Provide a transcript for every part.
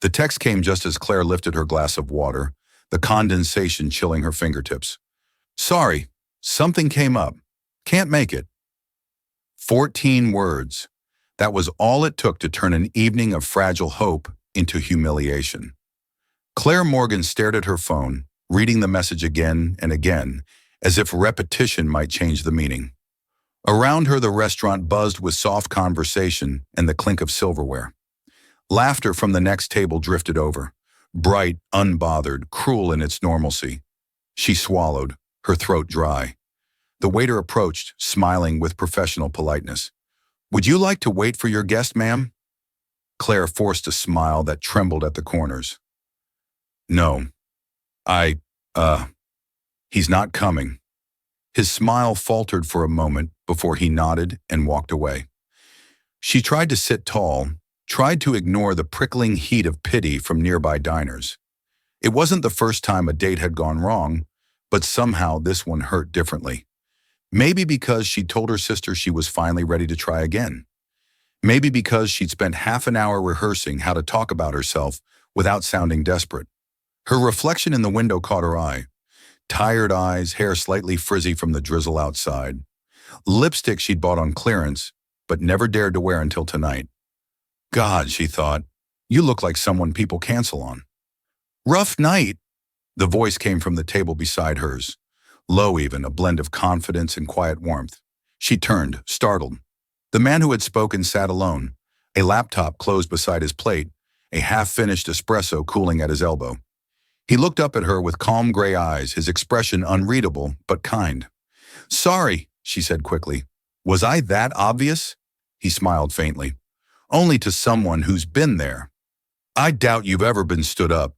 The text came just as Claire lifted her glass of water, the condensation chilling her fingertips. Sorry, something came up. Can't make it. 14 words. That was all it took to turn an evening of fragile hope into humiliation. Claire Morgan stared at her phone, reading the message again and again, as if repetition might change the meaning. Around her, the restaurant buzzed with soft conversation and the clink of silverware. Laughter from the next table drifted over, bright, unbothered, cruel in its normalcy. She swallowed, her throat dry. The waiter approached, smiling with professional politeness. Would you like to wait for your guest, ma'am? Claire forced a smile that trembled at the corners. No. He's not coming. His smile faltered for a moment before he nodded and walked away. She tried to sit tall, tried to ignore the prickling heat of pity from nearby diners. It wasn't the first time a date had gone wrong, but somehow this one hurt differently. Maybe because she'd told her sister she was finally ready to try again. Maybe because she'd spent half an hour rehearsing how to talk about herself without sounding desperate. Her reflection in the window caught her eye. Tired eyes, hair slightly frizzy from the drizzle outside. Lipstick she'd bought on clearance, but never dared to wear until tonight. God, she thought, you look like someone people cancel on. Rough night. The voice came from the table beside hers. Low even, a blend of confidence and quiet warmth. She turned, startled. The man who had spoken sat alone, a laptop closed beside his plate, a half-finished espresso cooling at his elbow. He looked up at her with calm gray eyes, his expression unreadable but kind. Sorry, she said quickly. Was I that obvious? He smiled faintly. Only to someone who's been there. I doubt you've ever been stood up.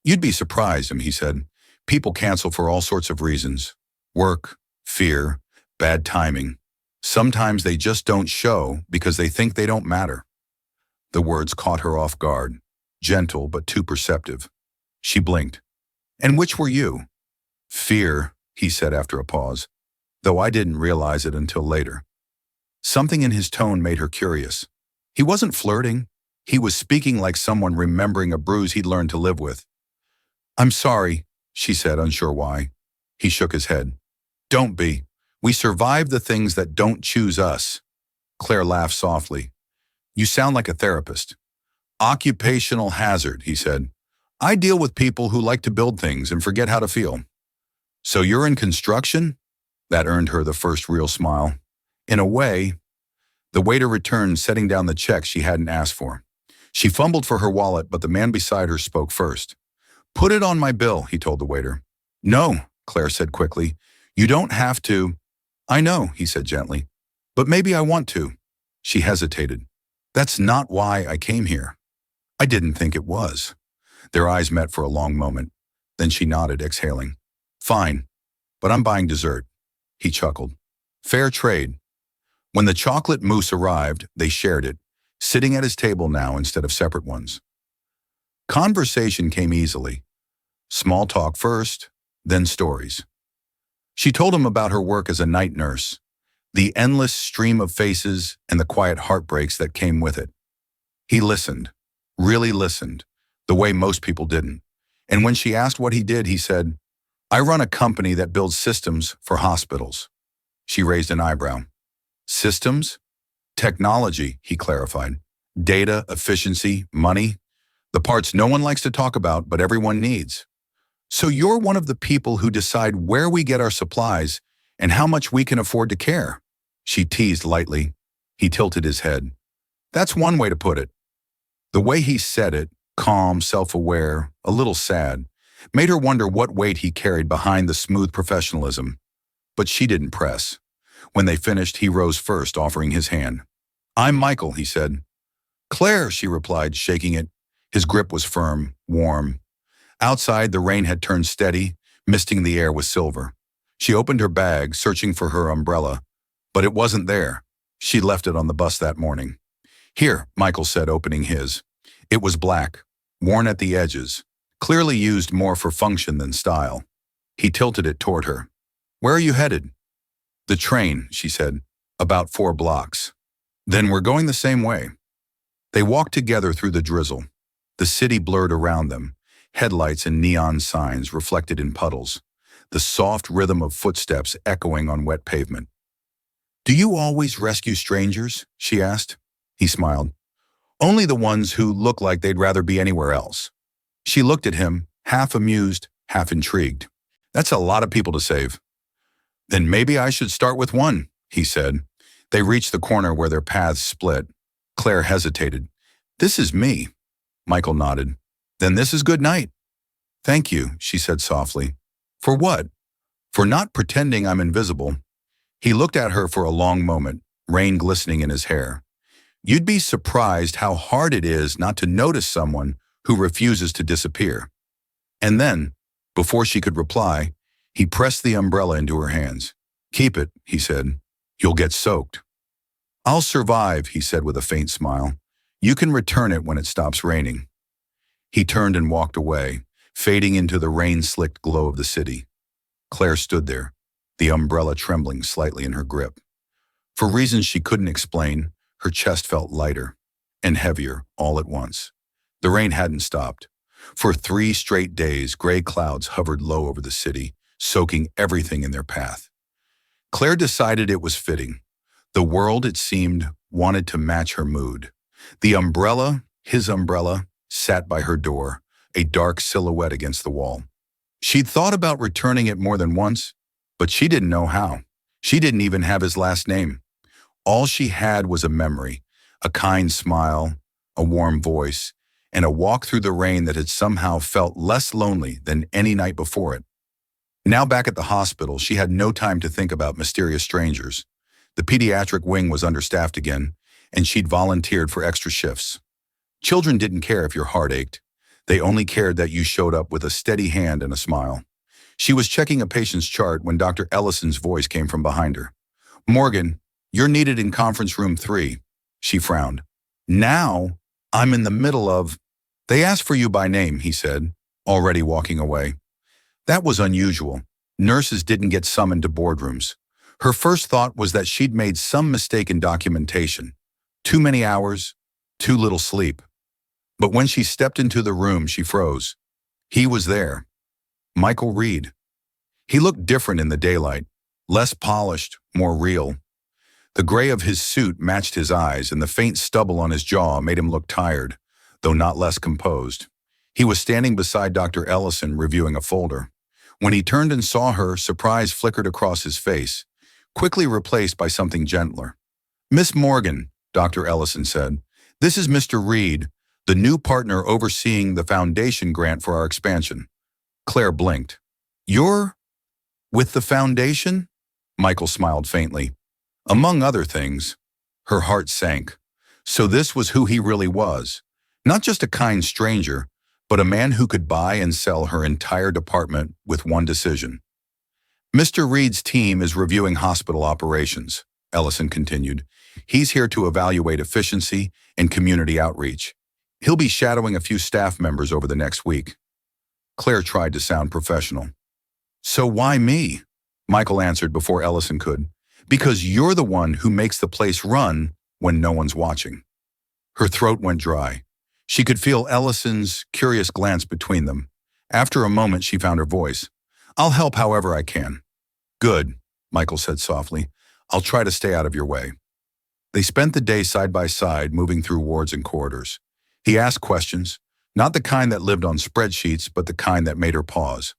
You'd be surprised, he said. People cancel for all sorts of reasons. Work, fear, bad timing. Sometimes they just don't show because they think they don't matter. The words caught her off guard, gentle but too perceptive. She blinked. And which were you? Fear, he said after a pause, though I didn't realize it until later. Something in his tone made her curious. He wasn't flirting. He was speaking like someone remembering a bruise he'd learned to live with. I'm sorry, she said, unsure why. He shook his head. Don't be. We survive the things that don't choose us. Claire laughed softly. You sound like a therapist. Occupational hazard, he said. I deal with people who like to build things and forget how to feel. So you're in construction? That earned her the first real smile. In a way. The waiter returned, setting down the check she hadn't asked for. She fumbled for her wallet, but the man beside her spoke first. Put it on my bill, he told the waiter. No, Claire said quickly. You don't have to. I know, he said gently. But maybe I want to. She hesitated. That's not why I came here. I didn't think it was. Their eyes met for a long moment. Then she nodded, exhaling. Fine, but I'm buying dessert. He chuckled. Fair trade. When the chocolate mousse arrived, they shared it, sitting at his table now instead of separate ones. Conversation came easily. Small talk first, then stories. She told him about her work as a night nurse, the endless stream of faces and the quiet heartbreaks that came with it. He listened, really listened, the way most people didn't. And when she asked what he did, he said, I run a company that builds systems for hospitals. She raised an eyebrow. Systems? Technology, he clarified. Data, efficiency, money. The parts no one likes to talk about, but everyone needs. So you're one of the people who decide where we get our supplies and how much we can afford to care. She teased lightly. He tilted his head. That's one way to put it. The way he said it, calm, self-aware, a little sad, made her wonder what weight he carried behind the smooth professionalism. But she didn't press. When they finished, he rose first, offering his hand. I'm Michael, he said. Claire, she replied, shaking it. His grip was firm, warm. Outside, the rain had turned steady, misting the air with silver. She opened her bag, searching for her umbrella, but it wasn't there. She'd left it on the bus that morning. Here, Michael said, opening his. It was black, worn at the edges, clearly used more for function than style. He tilted it toward her. Where are you headed? The train, she said, about 4 blocks. Then we're going the same way. They walked together through the drizzle. The city blurred around them, headlights and neon signs reflected in puddles, the soft rhythm of footsteps echoing on wet pavement. "Do you always rescue strangers?" she asked. He smiled. "Only the ones who look like they'd rather be anywhere else." She looked at him, half amused, half intrigued. "That's a lot of people to save." "Then maybe I should start with one," he said. They reached the corner where their paths split. Claire hesitated. "This is me." Michael nodded. "Then this is good night." "Thank you," she said softly. "For what?" "For not pretending I'm invisible." He looked at her for a long moment, rain glistening in his hair. "You'd be surprised how hard it is not to notice someone who refuses to disappear." And then, before she could reply, he pressed the umbrella into her hands. "Keep it," he said. "You'll get soaked." "I'll survive," he said with a faint smile. "You can return it when it stops raining." He turned and walked away, fading into the rain-slicked glow of the city. Claire stood there, the umbrella trembling slightly in her grip. For reasons she couldn't explain, her chest felt lighter and heavier all at once. The rain hadn't stopped. For 3 straight days, gray clouds hovered low over the city, soaking everything in their path. Claire decided it was fitting. The world, it seemed, wanted to match her mood. The umbrella, his umbrella, sat by her door, a dark silhouette against the wall. She'd thought about returning it more than once, but she didn't know how. She didn't even have his last name. All she had was a memory, a kind smile, a warm voice, and a walk through the rain that had somehow felt less lonely than any night before it. Now back at the hospital, she had no time to think about mysterious strangers. The pediatric wing was understaffed again, and she'd volunteered for extra shifts. Children didn't care if your heart ached. They only cared that you showed up with a steady hand and a smile. She was checking a patient's chart when Dr. Ellison's voice came from behind her. "Morgan, you're needed in conference room 3. She frowned. "Now, I'm in the middle of—" "They asked for you by name," he said, already walking away. That was unusual. Nurses didn't get summoned to boardrooms. Her first thought was that she'd made some mistake in documentation. Too many hours, too little sleep. But when she stepped into the room, she froze. He was there. Michael Reed. He looked different in the daylight, less polished, more real. The gray of his suit matched his eyes, and the faint stubble on his jaw made him look tired, though not less composed. He was standing beside Dr. Ellison reviewing a folder. When he turned and saw her, surprise flickered across his face, quickly replaced by something gentler. "Miss Morgan," Dr. Ellison said, "this is Mr. Reed, the new partner overseeing the foundation grant for our expansion." Claire blinked. "You're with the foundation?" Michael smiled faintly. "Among other things." Her heart sank. So this was who he really was. Not just a kind stranger, but a man who could buy and sell her entire department with one decision. "Mr. Reed's team is reviewing hospital operations," Ellison continued. "He's here to evaluate efficiency and community outreach. He'll be shadowing a few staff members over the next week." Claire tried to sound professional. "So why me?" Michael answered before Ellison could. "Because you're the one who makes the place run when no one's watching." Her throat went dry. She could feel Ellison's curious glance between them. After a moment, she found her voice. "I'll help however I can." "Good," Michael said softly. "I'll try to stay out of your way." They spent the day side by side, moving through wards and corridors. He asked questions, not the kind that lived on spreadsheets, but the kind that made her pause.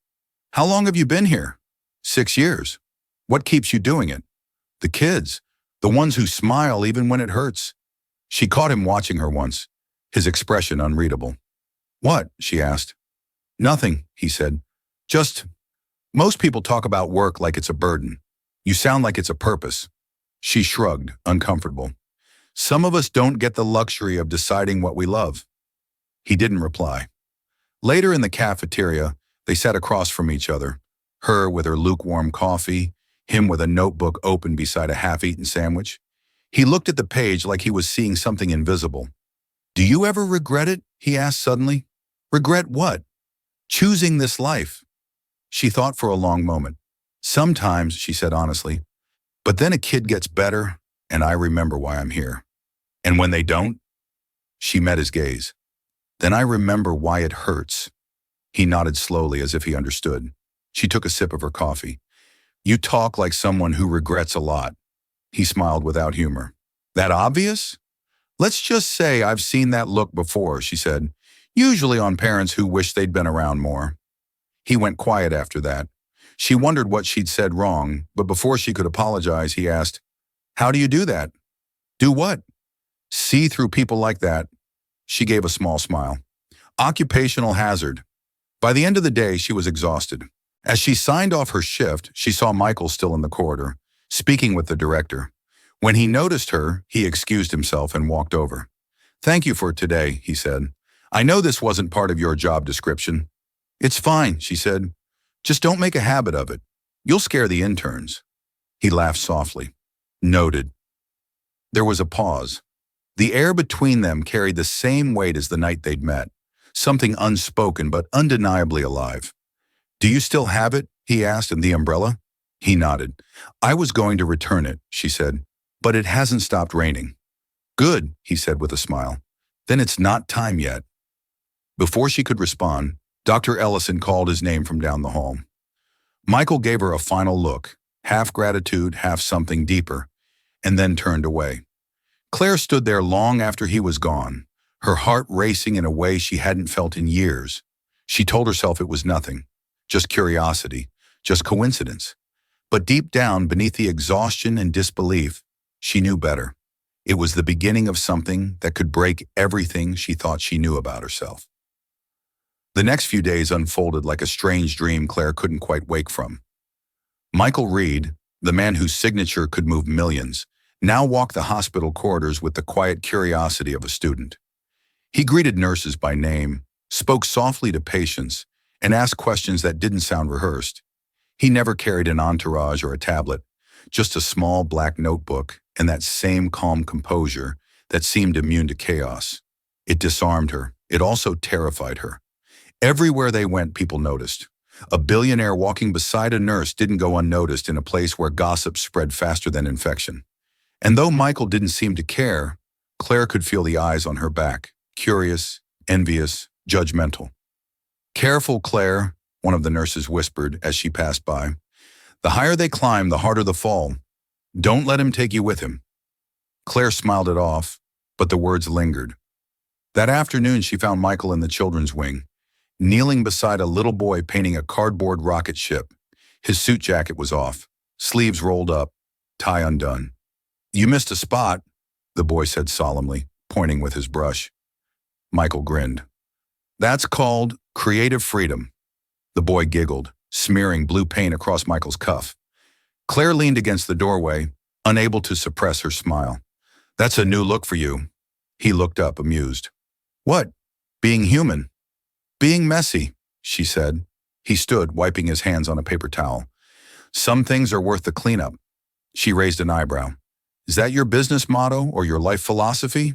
"How long have you been here?" 6 years. "What keeps you doing it?" "The kids, the ones who smile even when it hurts." She caught him watching her once, his expression unreadable. "What?" she asked. "Nothing," he said. "Just, most people talk about work like it's a burden. You sound like it's a purpose." She shrugged, uncomfortable. "Some of us don't get the luxury of deciding what we love." He didn't reply. Later in the cafeteria, they sat across from each other, her with her lukewarm coffee, him with a notebook open beside a half-eaten sandwich. He looked at the page like he was seeing something invisible. "Do you ever regret it?" he asked suddenly. "Regret what?" "Choosing this life." She thought for a long moment. "Sometimes," she said honestly. "But then a kid gets better, and I remember why I'm here." "And when they don't?" She met his gaze. Then I remember why it hurts. He nodded slowly as if he understood. She took a sip of her coffee. You talk like someone who regrets a lot. He smiled without humor. That obvious? Let's just say I've seen that look before, she said, usually on parents who wish they'd been around more. He went quiet after that. She wondered what she'd said wrong, but before she could apologize, he asked, how do you do that? Do what? See through people like that? She gave a small smile. Occupational hazard. By the end of the day, she was exhausted. As she signed off her shift, she saw Michael still in the corridor, speaking with the director. When he noticed her, he excused himself and walked over. Thank you for today, he said. I know this wasn't part of your job description. It's fine, she said. Just don't make a habit of it. You'll scare the interns. He laughed softly. Noted. There was a pause. The air between them carried the same weight as the night they'd met, something unspoken but undeniably alive. Do you still have it? He asked, in the umbrella. He nodded. I was going to return it, she said, but it hasn't stopped raining. Good, he said with a smile. Then it's not time yet. Before she could respond, Dr. Ellison called his name from down the hall. Michael gave her a final look, half gratitude, half something deeper, and then turned away. Claire stood there long after he was gone, her heart racing in a way she hadn't felt in years. She told herself it was nothing, just curiosity, just coincidence. But deep down, beneath the exhaustion and disbelief, she knew better. It was the beginning of something that could break everything she thought she knew about herself. The next few days unfolded like a strange dream Claire couldn't quite wake from. Michael Reed, the man whose signature could move millions, now walked the hospital corridors with the quiet curiosity of a student. He greeted nurses by name, spoke softly to patients, and asked questions that didn't sound rehearsed. He never carried an entourage or a tablet, just a small black notebook and that same calm composure that seemed immune to chaos. It disarmed her. It also terrified her. Everywhere they went, people noticed. A billionaire walking beside a nurse didn't go unnoticed in a place where gossip spread faster than infection. And though Michael didn't seem to care, Claire could feel the eyes on her back, curious, envious, judgmental. Careful, Claire, one of the nurses whispered as she passed by. The higher they climb, the harder the fall. Don't let him take you with him. Claire smiled it off, but the words lingered. That afternoon, she found Michael in the children's wing, kneeling beside a little boy painting a cardboard rocket ship. His suit jacket was off, sleeves rolled up, tie undone. You missed a spot, the boy said solemnly, pointing with his brush. Michael grinned. That's called creative freedom. The boy giggled, smearing blue paint across Michael's cuff. Claire leaned against the doorway, unable to suppress her smile. That's a new look for you. He looked up, amused. What? Being human. Being messy, she said. He stood, wiping his hands on a paper towel. Some things are worth the cleanup. She raised an eyebrow. Is that your business motto or your life philosophy?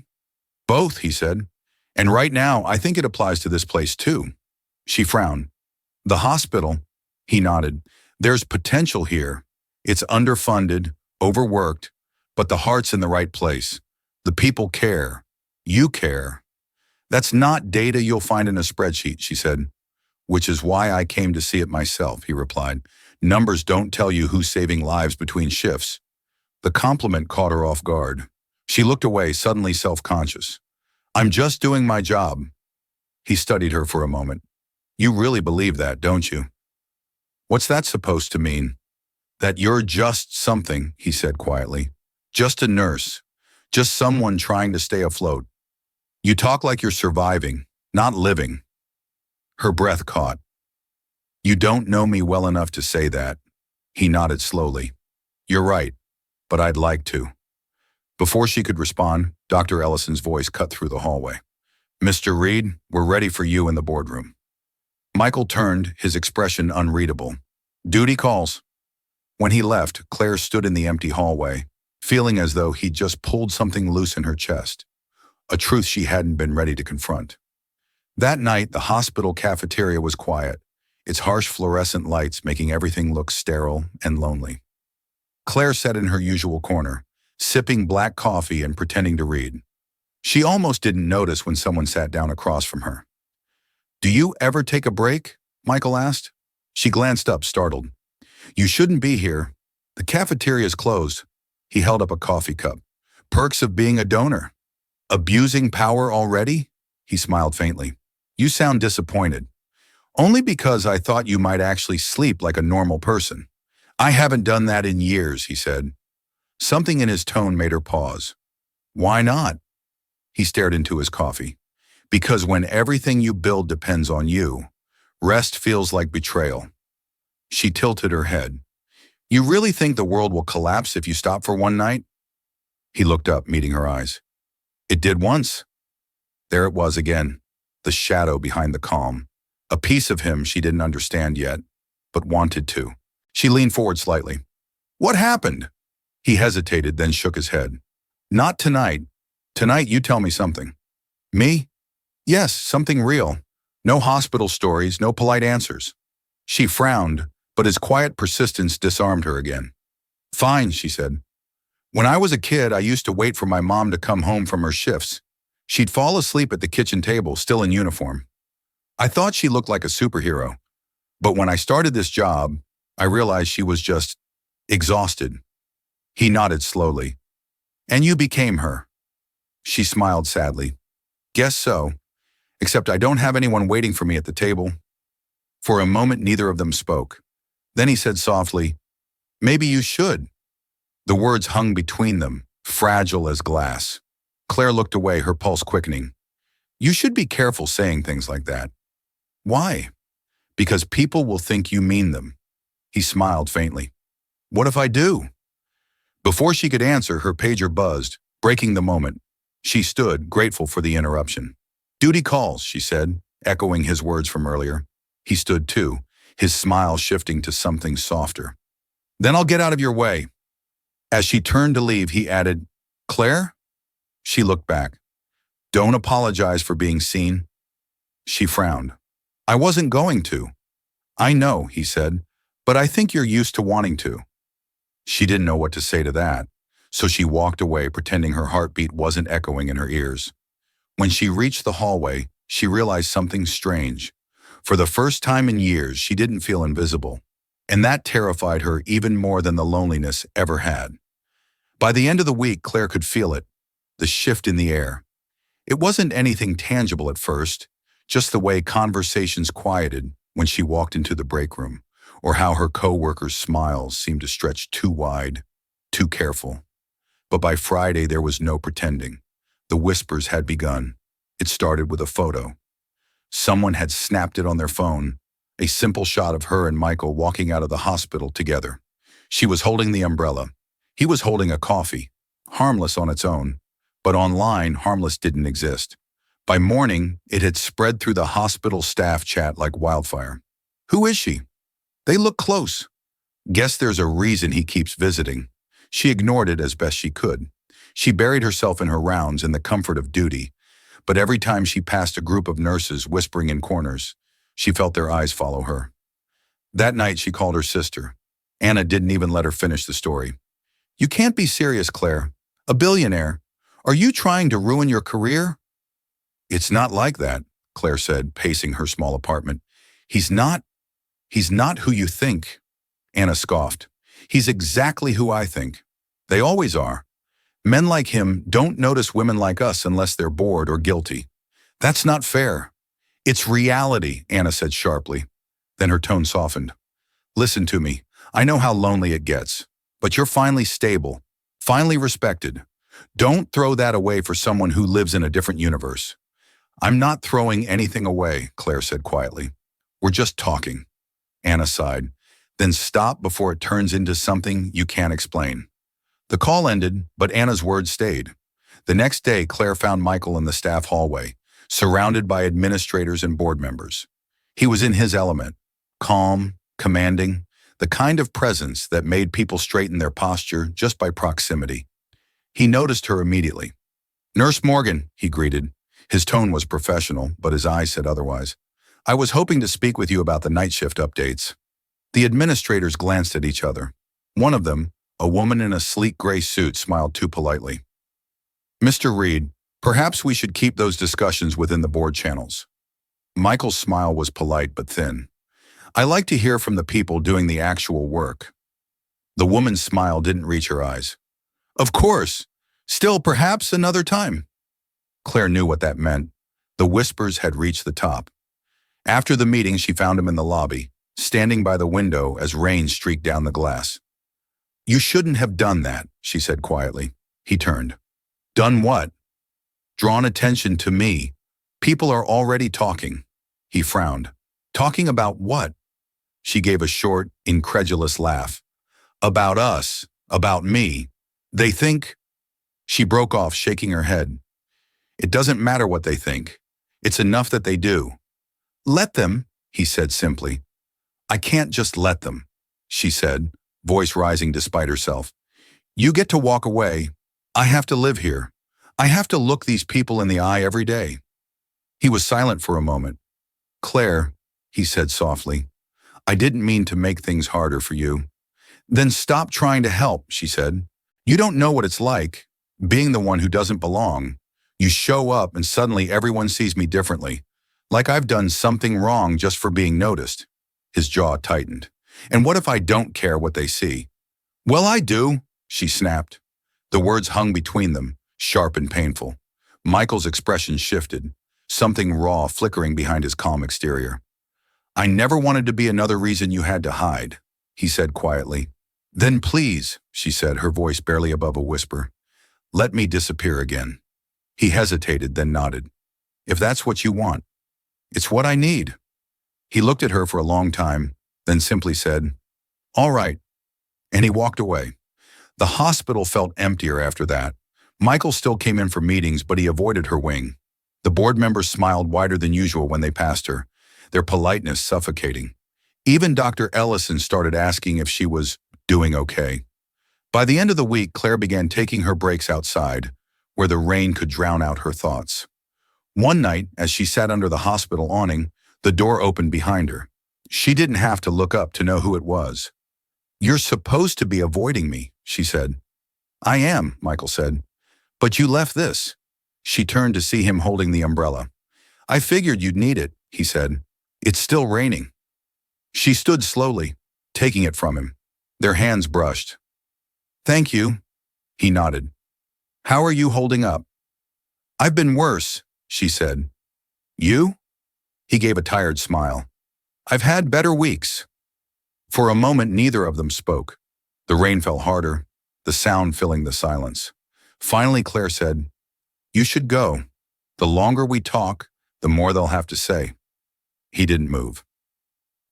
Both, he said. And right now, I think it applies to this place too. She frowned. The hospital, he nodded. There's potential here. It's underfunded, overworked, but the heart's in the right place. The people care. You care. That's not data you'll find in a spreadsheet, she said. Which is why I came to see it myself, he replied. Numbers don't tell you who's saving lives between shifts. The compliment caught her off guard. She looked away, suddenly self-conscious. I'm just doing my job. He studied her for a moment. You really believe that, don't you? What's that supposed to mean? That you're just something, he said quietly. Just a nurse. Just someone trying to stay afloat. You talk like you're surviving, not living. Her breath caught. You don't know me well enough to say that. He nodded slowly. You're right, but I'd like to. Before she could respond, Dr. Ellison's voice cut through the hallway. Mr. Reed, we're ready for you in the boardroom. Michael turned, his expression unreadable. Duty calls. When he left, Claire stood in the empty hallway, feeling as though he'd just pulled something loose in her chest, a truth she hadn't been ready to confront. That night, the hospital cafeteria was quiet, its harsh fluorescent lights making everything look sterile and lonely. Claire sat in her usual corner, sipping black coffee and pretending to read. She almost didn't notice when someone sat down across from her. "Do you ever take a break?" Michael asked. She glanced up, startled. "You shouldn't be here. The cafeteria's closed." He held up a coffee cup. "Perks of being a donor." "Abusing power already?" He smiled faintly. "You sound disappointed." "Only because I thought you might actually sleep like a normal person." "I haven't done that in years," he said. Something in his tone made her pause. "Why not?" He stared into his coffee. "Because when everything you build depends on you, rest feels like betrayal." She tilted her head. "You really think the world will collapse if you stop for one night?" He looked up, meeting her eyes. "It did once." There it was again, the shadow behind the calm. A piece of him she didn't understand yet, but wanted to. She leaned forward slightly. "What happened?" He hesitated, then shook his head. "Not tonight. Tonight you tell me something." "Me?" "Yes, something real. No hospital stories, no polite answers." She frowned, but his quiet persistence disarmed her again. "Fine," she said. "When I was a kid, I used to wait for my mom to come home from her shifts. She'd fall asleep at the kitchen table, still in uniform. I thought she looked like a superhero. But when I started this job, I realized she was just exhausted." He nodded slowly. "And you became her." She smiled sadly. "Guess so. Except I don't have anyone waiting for me at the table." For a moment, neither of them spoke. Then he said softly, "Maybe you should." The words hung between them, fragile as glass. Claire looked away, her pulse quickening. "You should be careful saying things like that." "Why?" "Because people will think you mean them." He smiled faintly. "What if I do?" Before she could answer, her pager buzzed, breaking the moment. She stood, grateful for the interruption. "Duty calls," she said, echoing his words from earlier. He stood too, his smile shifting to something softer. "Then I'll get out of your way." As she turned to leave, he added, "Claire?" She looked back. "Don't apologize for being seen." She frowned. "I wasn't going to." "I know," he said, "but I think you're used to wanting to." She didn't know what to say to that, so she walked away, pretending her heartbeat wasn't echoing in her ears. When she reached the hallway, she realized something strange. For the first time in years, she didn't feel invisible, and that terrified her even more than the loneliness ever had. By the end of the week, Claire could feel it, the shift in the air. It wasn't anything tangible at first, just the way conversations quieted when she walked into the break room, or how her co-workers' smiles seemed to stretch too wide, too careful. But by Friday, there was no pretending. The whispers had begun. It started with a photo. Someone had snapped it on their phone, a simple shot of her and Michael walking out of the hospital together. She was holding the umbrella. He was holding a coffee, harmless on its own, but online, harmless didn't exist. By morning, it had spread through the hospital staff chat like wildfire. "Who is she? They look close. Guess there's a reason he keeps visiting." She ignored it as best she could. She buried herself in her rounds in the comfort of duty, but every time she passed a group of nurses whispering in corners, she felt their eyes follow her. That night, she called her sister. Anna didn't even let her finish the story. "You can't be serious, Claire. A billionaire. Are you trying to ruin your career?" "It's not like that," Claire said, pacing her small apartment. He's not who you think." Anna scoffed. "He's exactly who I think. They always are. Men like him don't notice women like us unless they're bored or guilty. That's not fair." "It's reality," Anna said sharply. Then her tone softened. "Listen to me. I know how lonely it gets, but you're finally stable, finally respected. Don't throw that away for someone who lives in a different universe." "I'm not throwing anything away," Claire said quietly. "We're just talking." Anna sighed. "Then stop before it turns into something you can't explain." The call ended, but Anna's words stayed. The next day, Claire found Michael in the staff hallway, surrounded by administrators and board members. He was in his element, calm, commanding, the kind of presence that made people straighten their posture just by proximity. He noticed her immediately. "Nurse Morgan," he greeted. His tone was professional, but his eyes said otherwise. "I was hoping to speak with you about the night shift updates." The administrators glanced at each other. One of them, a woman in a sleek gray suit, smiled too politely. "Mr. Reed, Perhaps we should keep those discussions within the board channels. Michael's smile was polite but thin. I like to hear from the people doing the actual work. The woman's smile didn't reach her eyes. Of course. Still, perhaps another time. Claire knew what that meant. The whispers had reached the top. After the meeting, she found him in the lobby, standing by the window as rain streaked down the glass. You shouldn't have done that, she said quietly. He turned. Done what? Drawn attention to me. People are already talking. He frowned. Talking about what? She gave a short, incredulous laugh. About us. About me. They think... She broke off, shaking her head. It doesn't matter what they think. It's enough that they do. Let them, he said simply. I can't just let them, she said, voice rising despite herself. You get to walk away. I have to live here. I have to look these people in the eye every day. He was silent for a moment. Claire, he said softly, I didn't mean to make things harder for you. Then stop trying to help, she said. You don't know what it's like, being the one who doesn't belong. You show up and suddenly everyone sees me differently, like I've done something wrong just for being noticed. His jaw tightened. And what if I don't care what they see? Well, I do, she snapped. The words hung between them, sharp and painful. Michael's expression shifted, something raw flickering behind his calm exterior. I never wanted to be another reason you had to hide, he said quietly. Then please, she said, her voice barely above a whisper, let me disappear again. He hesitated, then nodded. If that's what you want. It's what I need. He looked at her for a long time, then simply said, all right, and he walked away. The hospital felt emptier after that. Michael still came in for meetings, but he avoided her wing. The board members smiled wider than usual when they passed her, their politeness suffocating. Even Dr. Ellison started asking if she was doing okay. By the end of the week, Claire began taking her breaks outside, where the rain could drown out her thoughts. One night, as she sat under the hospital awning, the door opened behind her. She didn't have to look up to know who it was. You're supposed to be avoiding me, she said. I am, Michael said. But you left this. She turned to see him holding the umbrella. I figured you'd need it, he said. It's still raining. She stood slowly, taking it from him. Their hands brushed. Thank you, he nodded. How are you holding up? I've been worse, she said. You? He gave a tired smile. I've had better weeks. For a moment, neither of them spoke. The rain fell harder, the sound filling the silence. Finally, Claire said, You should go. The longer we talk, the more they'll have to say. He didn't move.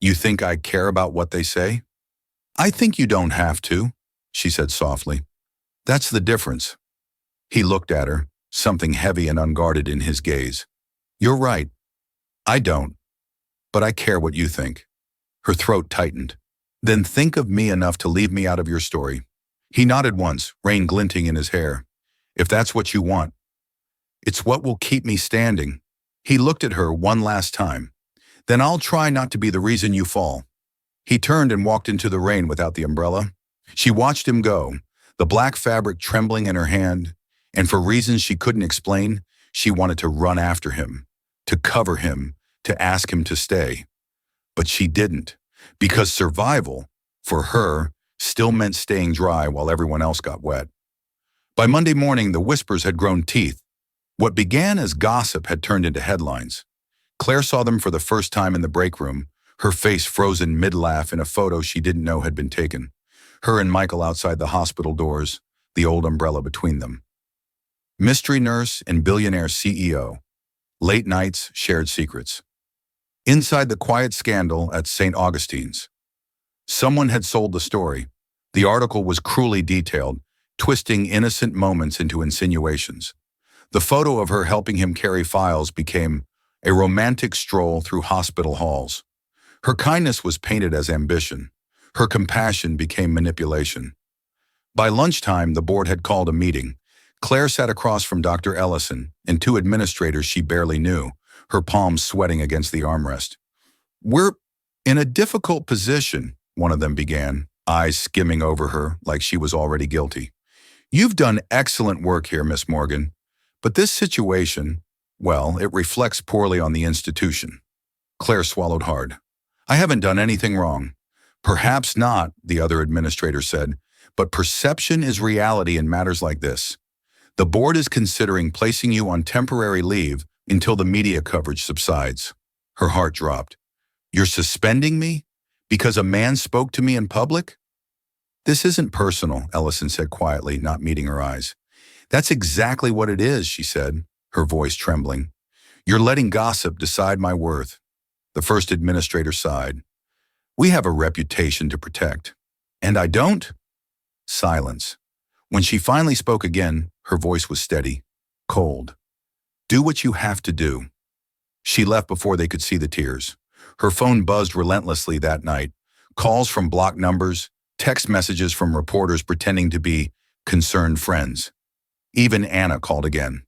You think I care about what they say? I think you don't have to, she said softly. That's the difference. He looked at her, something heavy and unguarded in his gaze. You're right. I don't. But I care what you think. Her throat tightened. Then think of me enough to leave me out of your story. He nodded once, rain glinting in his hair. If that's what you want. It's what will keep me standing. He looked at her one last time. Then I'll try not to be the reason you fall. He turned and walked into the rain without the umbrella. She watched him go, the black fabric trembling in her hand, and for reasons she couldn't explain, she wanted to run after him, to cover him, to ask him to stay. But she didn't, because survival, for her, still meant staying dry while everyone else got wet. By Monday morning, the whispers had grown teeth. What began as gossip had turned into headlines. Claire saw them for the first time in the break room, her face frozen mid-laugh in a photo she didn't know had been taken. Her and Michael outside the hospital doors, the old umbrella between them. Mystery nurse and billionaire CEO. Late nights, shared secrets. Inside the quiet scandal at St. Augustine's. Someone had sold the story. The article was cruelly detailed, twisting innocent moments into insinuations. The photo of her helping him carry files became a romantic stroll through hospital halls. Her kindness was painted as ambition. Her compassion became manipulation. By lunchtime, the board had called a meeting. Claire sat across from Dr. Ellison and two administrators she barely knew, her palms sweating against the armrest. We're in a difficult position, one of them began, eyes skimming over her like she was already guilty. You've done excellent work here, Miss Morgan, But this situation, well, it reflects poorly on the institution. Claire swallowed hard. I haven't done anything wrong. Perhaps not, the other administrator said, but perception is reality in matters like this. The board is considering placing you on temporary leave until the media coverage subsides. Her heart dropped. You're suspending me? Because a man spoke to me in public? This isn't personal, Ellison said quietly, not meeting her eyes. That's exactly what it is, she said, her voice trembling. You're letting gossip decide my worth. The first administrator sighed. We have a reputation to protect. And I don't? Silence. When she finally spoke again, her voice was steady, cold. Do what you have to do. She left before they could see the tears. Her phone buzzed relentlessly that night. Calls from blocked numbers, text messages from reporters pretending to be concerned friends. Even Anna called again.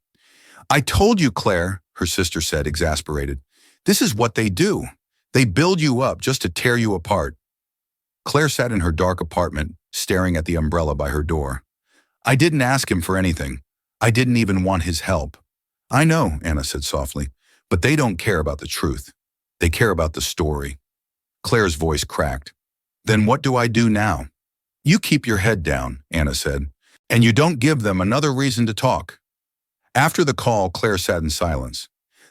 I told you, Claire, her sister said, exasperated. This is what they do. They build you up just to tear you apart. Claire sat in her dark apartment, staring at the umbrella by her door. I didn't ask him for anything. I didn't even want his help. I know, Anna said softly, but they don't care about the truth. They care about the story. Claire's voice cracked. Then what do I do now? You keep your head down, Anna said, and you don't give them another reason to talk. After the call, Claire sat in silence,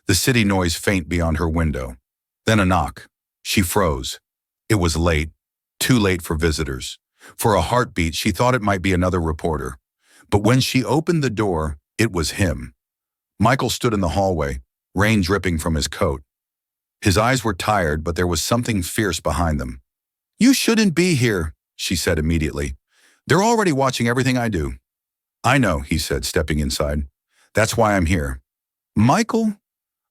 the city noise faint beyond her window. Then a knock. She froze. It was late, too late for visitors. For a heartbeat, she thought it might be another reporter. But when she opened the door, it was him. Michael stood in the hallway, rain dripping from his coat. His eyes were tired, but there was something fierce behind them. You shouldn't be here, she said immediately. They're already watching everything I do. I know, he said, stepping inside. That's why I'm here. Michael?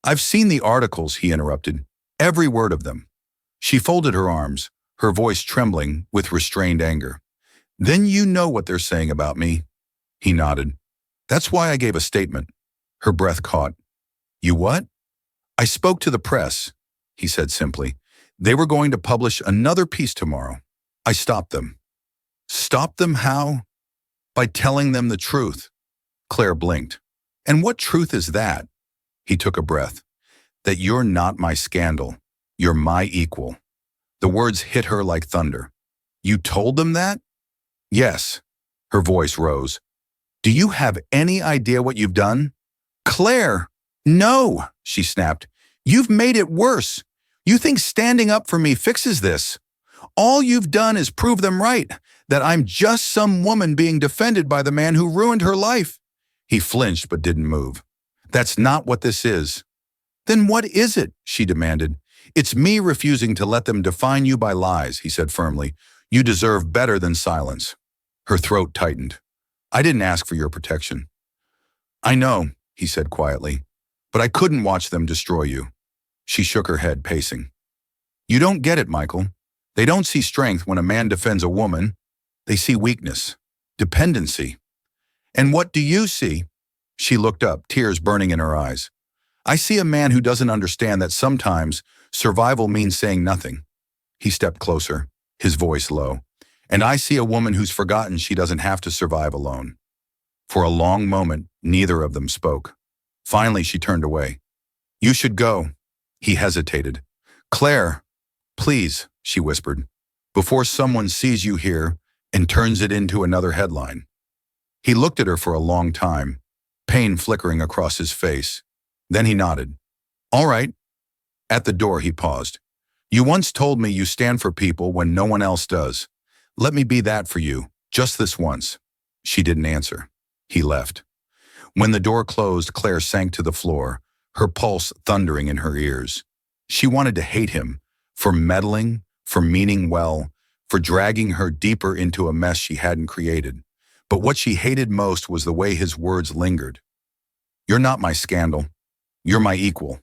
I've seen the articles, he interrupted. Every word of them. She folded her arms, her voice trembling with restrained anger. Then you know what they're saying about me. He nodded. That's why I gave a statement. Her breath caught. You what? I spoke to the press, he said simply. They were going to publish another piece tomorrow. I stopped them. Stopped them how? By telling them the truth. Claire blinked. And what truth is that? He took a breath. That you're not my scandal. You're my equal. The words hit her like thunder. You told them that? Yes. Her voice rose. Do you have any idea what you've done? Claire! No, she snapped. You've made it worse. You think standing up for me fixes this. All you've done is prove them right, that I'm just some woman being defended by the man who ruined her life. He flinched but didn't move. That's not what this is. Then what is it? She demanded. It's me refusing to let them define you by lies, he said firmly. You deserve better than silence. Her throat tightened. I didn't ask for your protection. I know, he said quietly, but I couldn't watch them destroy you. She shook her head, pacing. You don't get it, Michael. They don't see strength when a man defends a woman. They see weakness, dependency. And what do you see? She looked up, tears burning in her eyes. I see a man who doesn't understand that sometimes survival means saying nothing. He stepped closer, his voice low. And I see a woman who's forgotten she doesn't have to survive alone. For a long moment, neither of them spoke. Finally, she turned away. You should go. He hesitated. Claire, please, she whispered, before someone sees you here and turns it into another headline. He looked at her for a long time, pain flickering across his face. Then he nodded. All right. At the door, he paused. You once told me you stand for people when no one else does. Let me be that for you, just this once. She didn't answer. He left. When the door closed, Claire sank to the floor, her pulse thundering in her ears. She wanted to hate him for meddling, for meaning well, for dragging her deeper into a mess she hadn't created. But what she hated most was the way his words lingered. You're not my scandal. You're my equal.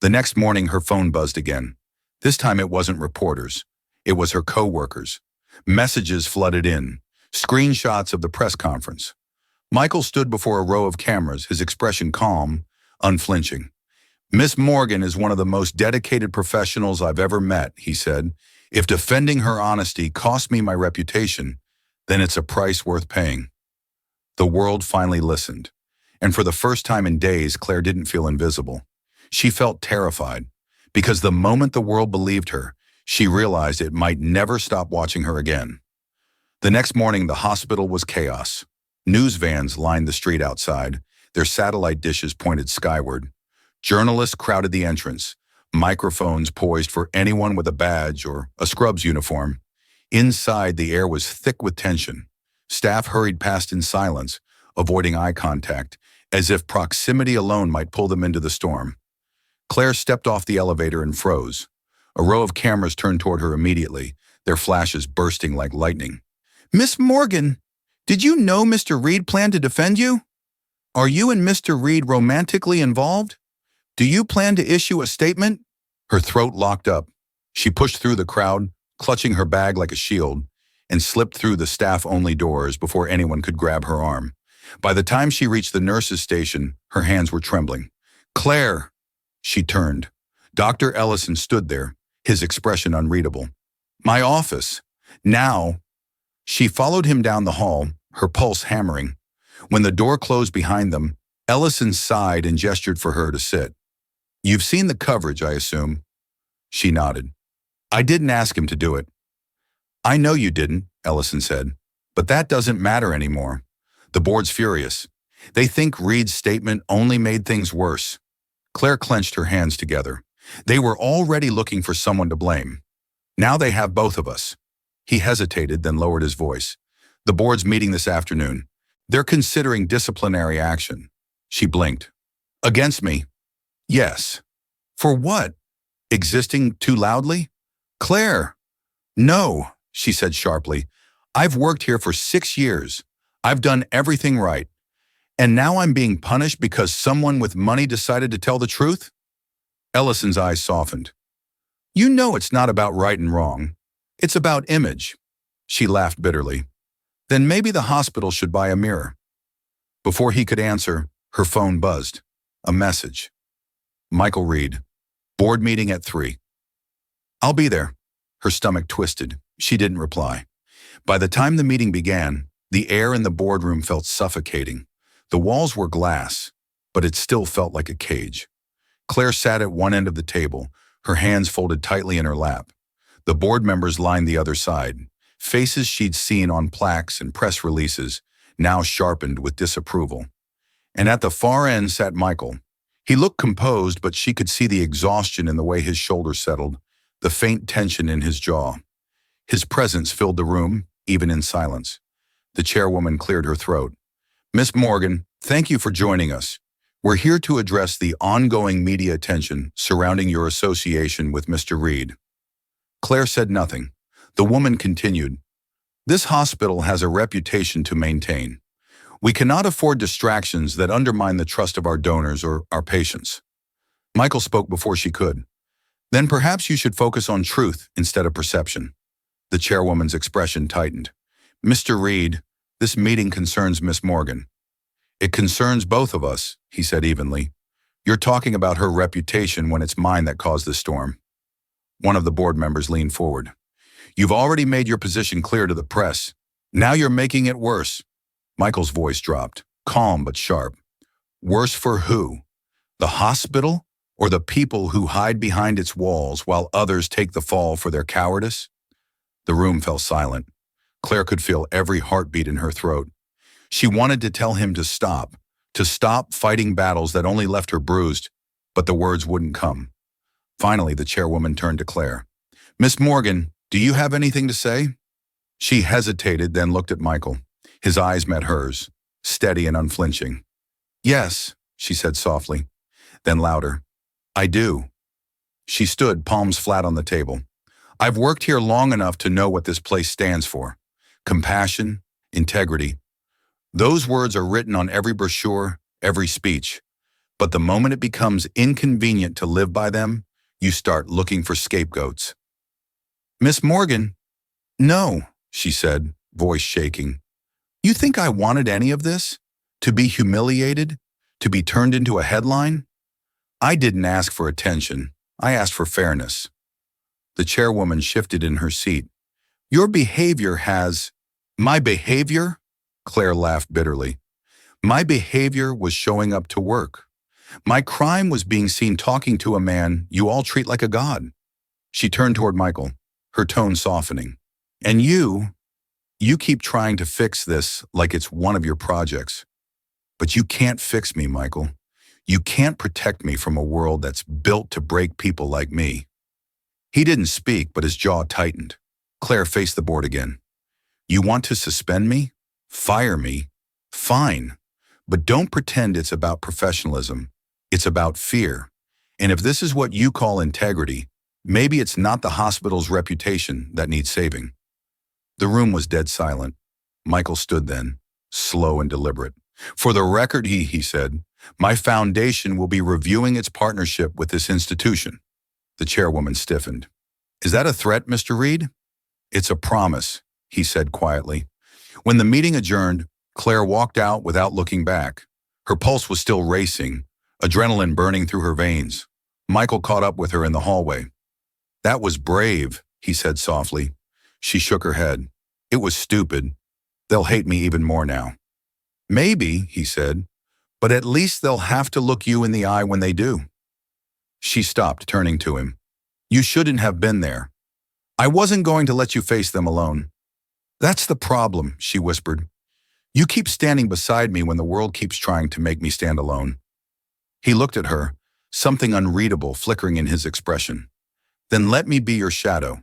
The next morning, her phone buzzed again. This time it wasn't reporters. It was her co-workers. Messages flooded in, screenshots of the press conference. Michael stood before a row of cameras, his expression calm, unflinching. Miss Morgan is one of the most dedicated professionals I've ever met, he said. If defending her honesty cost me my reputation, then it's a price worth paying. The world finally listened. And for the first time in days, Claire didn't feel invisible. She felt terrified, because the moment the world believed her, she realized it might never stop watching her again. The next morning, the hospital was chaos. News vans lined the street outside, their satellite dishes pointed skyward. Journalists crowded the entrance, microphones poised for anyone with a badge or a scrubs uniform. Inside, the air was thick with tension. Staff hurried past in silence, avoiding eye contact, as if proximity alone might pull them into the storm. Claire stepped off the elevator and froze. A row of cameras turned toward her immediately, their flashes bursting like lightning. "Miss Morgan, did you know Mr. Reed planned to defend you? Are you and Mr. Reed romantically involved? Do you plan to issue a statement?" Her throat locked up. She pushed through the crowd, clutching her bag like a shield, and slipped through the staff-only doors before anyone could grab her arm. By the time she reached the nurse's station, her hands were trembling. "Claire!" She turned. Dr. Ellison stood there, his expression unreadable. "My office. Now." She followed him down the hall, her pulse hammering. When the door closed behind them, Ellison sighed and gestured for her to sit. "You've seen the coverage, I assume?" She nodded. "I didn't ask him to do it." "I know you didn't," Ellison said, "but that doesn't matter anymore. The board's furious. They think Reed's statement only made things worse." Claire clenched her hands together. They were already looking for someone to blame. Now they have both of us. He hesitated, then lowered his voice. "The board's meeting this afternoon. They're considering disciplinary action." She blinked. "Against me?" "Yes." "For what? Existing too loudly?" "Claire!" "No," she said sharply. "I've worked here for 6 years. I've done everything right. And now I'm being punished because someone with money decided to tell the truth?" Ellison's eyes softened. "You know it's not about right and wrong. It's about image." She laughed bitterly. "Then maybe the hospital should buy a mirror." Before he could answer, her phone buzzed. A message. "Michael Reed. Board meeting at 3. "I'll be there." Her stomach twisted. She didn't reply. By the time the meeting began, the air in the boardroom felt suffocating. The walls were glass, but it still felt like a cage. Claire sat at one end of the table, her hands folded tightly in her lap. The board members lined the other side, faces she'd seen on plaques and press releases, now sharpened with disapproval. And at the far end sat Michael. He looked composed, but she could see the exhaustion in the way his shoulders settled, the faint tension in his jaw. His presence filled the room, even in silence. The chairwoman cleared her throat. "Miss Morgan, thank you for joining us. We're here to address the ongoing media attention surrounding your association with Mr. Reed." Claire said nothing. The woman continued. "This hospital has a reputation to maintain. We cannot afford distractions that undermine the trust of our donors or our patients." Michael spoke before she could. "Then perhaps you should focus on truth instead of perception." The chairwoman's expression tightened. "Mr. Reed, this meeting concerns Miss Morgan." "It concerns both of us," he said evenly. "You're talking about her reputation when it's mine that caused the storm." One of the board members leaned forward. "You've already made your position clear to the press. Now you're making it worse." Michael's voice dropped, calm but sharp. "Worse for who? The hospital or the people who hide behind its walls while others take the fall for their cowardice?" The room fell silent. Claire could feel every heartbeat in her throat. She wanted to tell him to stop fighting battles that only left her bruised, but the words wouldn't come. Finally, the chairwoman turned to Claire. "Miss Morgan, do you have anything to say?" She hesitated, then looked at Michael. His eyes met hers, steady and unflinching. "Yes," she said softly, then louder. "I do." She stood, palms flat on the table. "I've worked here long enough to know what this place stands for. Compassion, integrity. Those words are written on every brochure, every speech. But the moment it becomes inconvenient to live by them, you start looking for scapegoats." "Miss Morgan." "No," she said, voice shaking. "You think I wanted any of this? To be humiliated? To be turned into a headline? I didn't ask for attention. I asked for fairness." The chairwoman shifted in her seat. "Your behavior has—" "My behavior?" Claire laughed bitterly. My behavior was showing up to work. My crime was being seen talking to a man you all treat like a god. She turned toward Michael, her tone softening. And you keep trying to fix this like it's one of your projects. But you can't fix me, Michael. You can't protect me from a world that's built to break people like me. He didn't speak, but his jaw tightened. Claire faced the board again. You want to suspend me? Fire me? Fine. But don't pretend it's about professionalism. It's about fear. And if this is what you call integrity, maybe it's not the hospital's reputation that needs saving. The room was dead silent. Michael stood then, slow and deliberate. For the record, he said, my foundation will be reviewing its partnership with this institution. The chairwoman stiffened. Is that a threat, Mr. Reed? It's a promise, he said quietly. When the meeting adjourned, Claire walked out without looking back. Her pulse was still racing, adrenaline burning through her veins. Michael caught up with her in the hallway. That was brave, he said softly. She shook her head. It was stupid. They'll hate me even more now. Maybe, he said, but at least they'll have to look you in the eye when they do. She stopped, turning to him. You shouldn't have been there. I wasn't going to let you face them alone. That's the problem, she whispered. You keep standing beside me when the world keeps trying to make me stand alone. He looked at her, something unreadable flickering in his expression. Then let me be your shadow.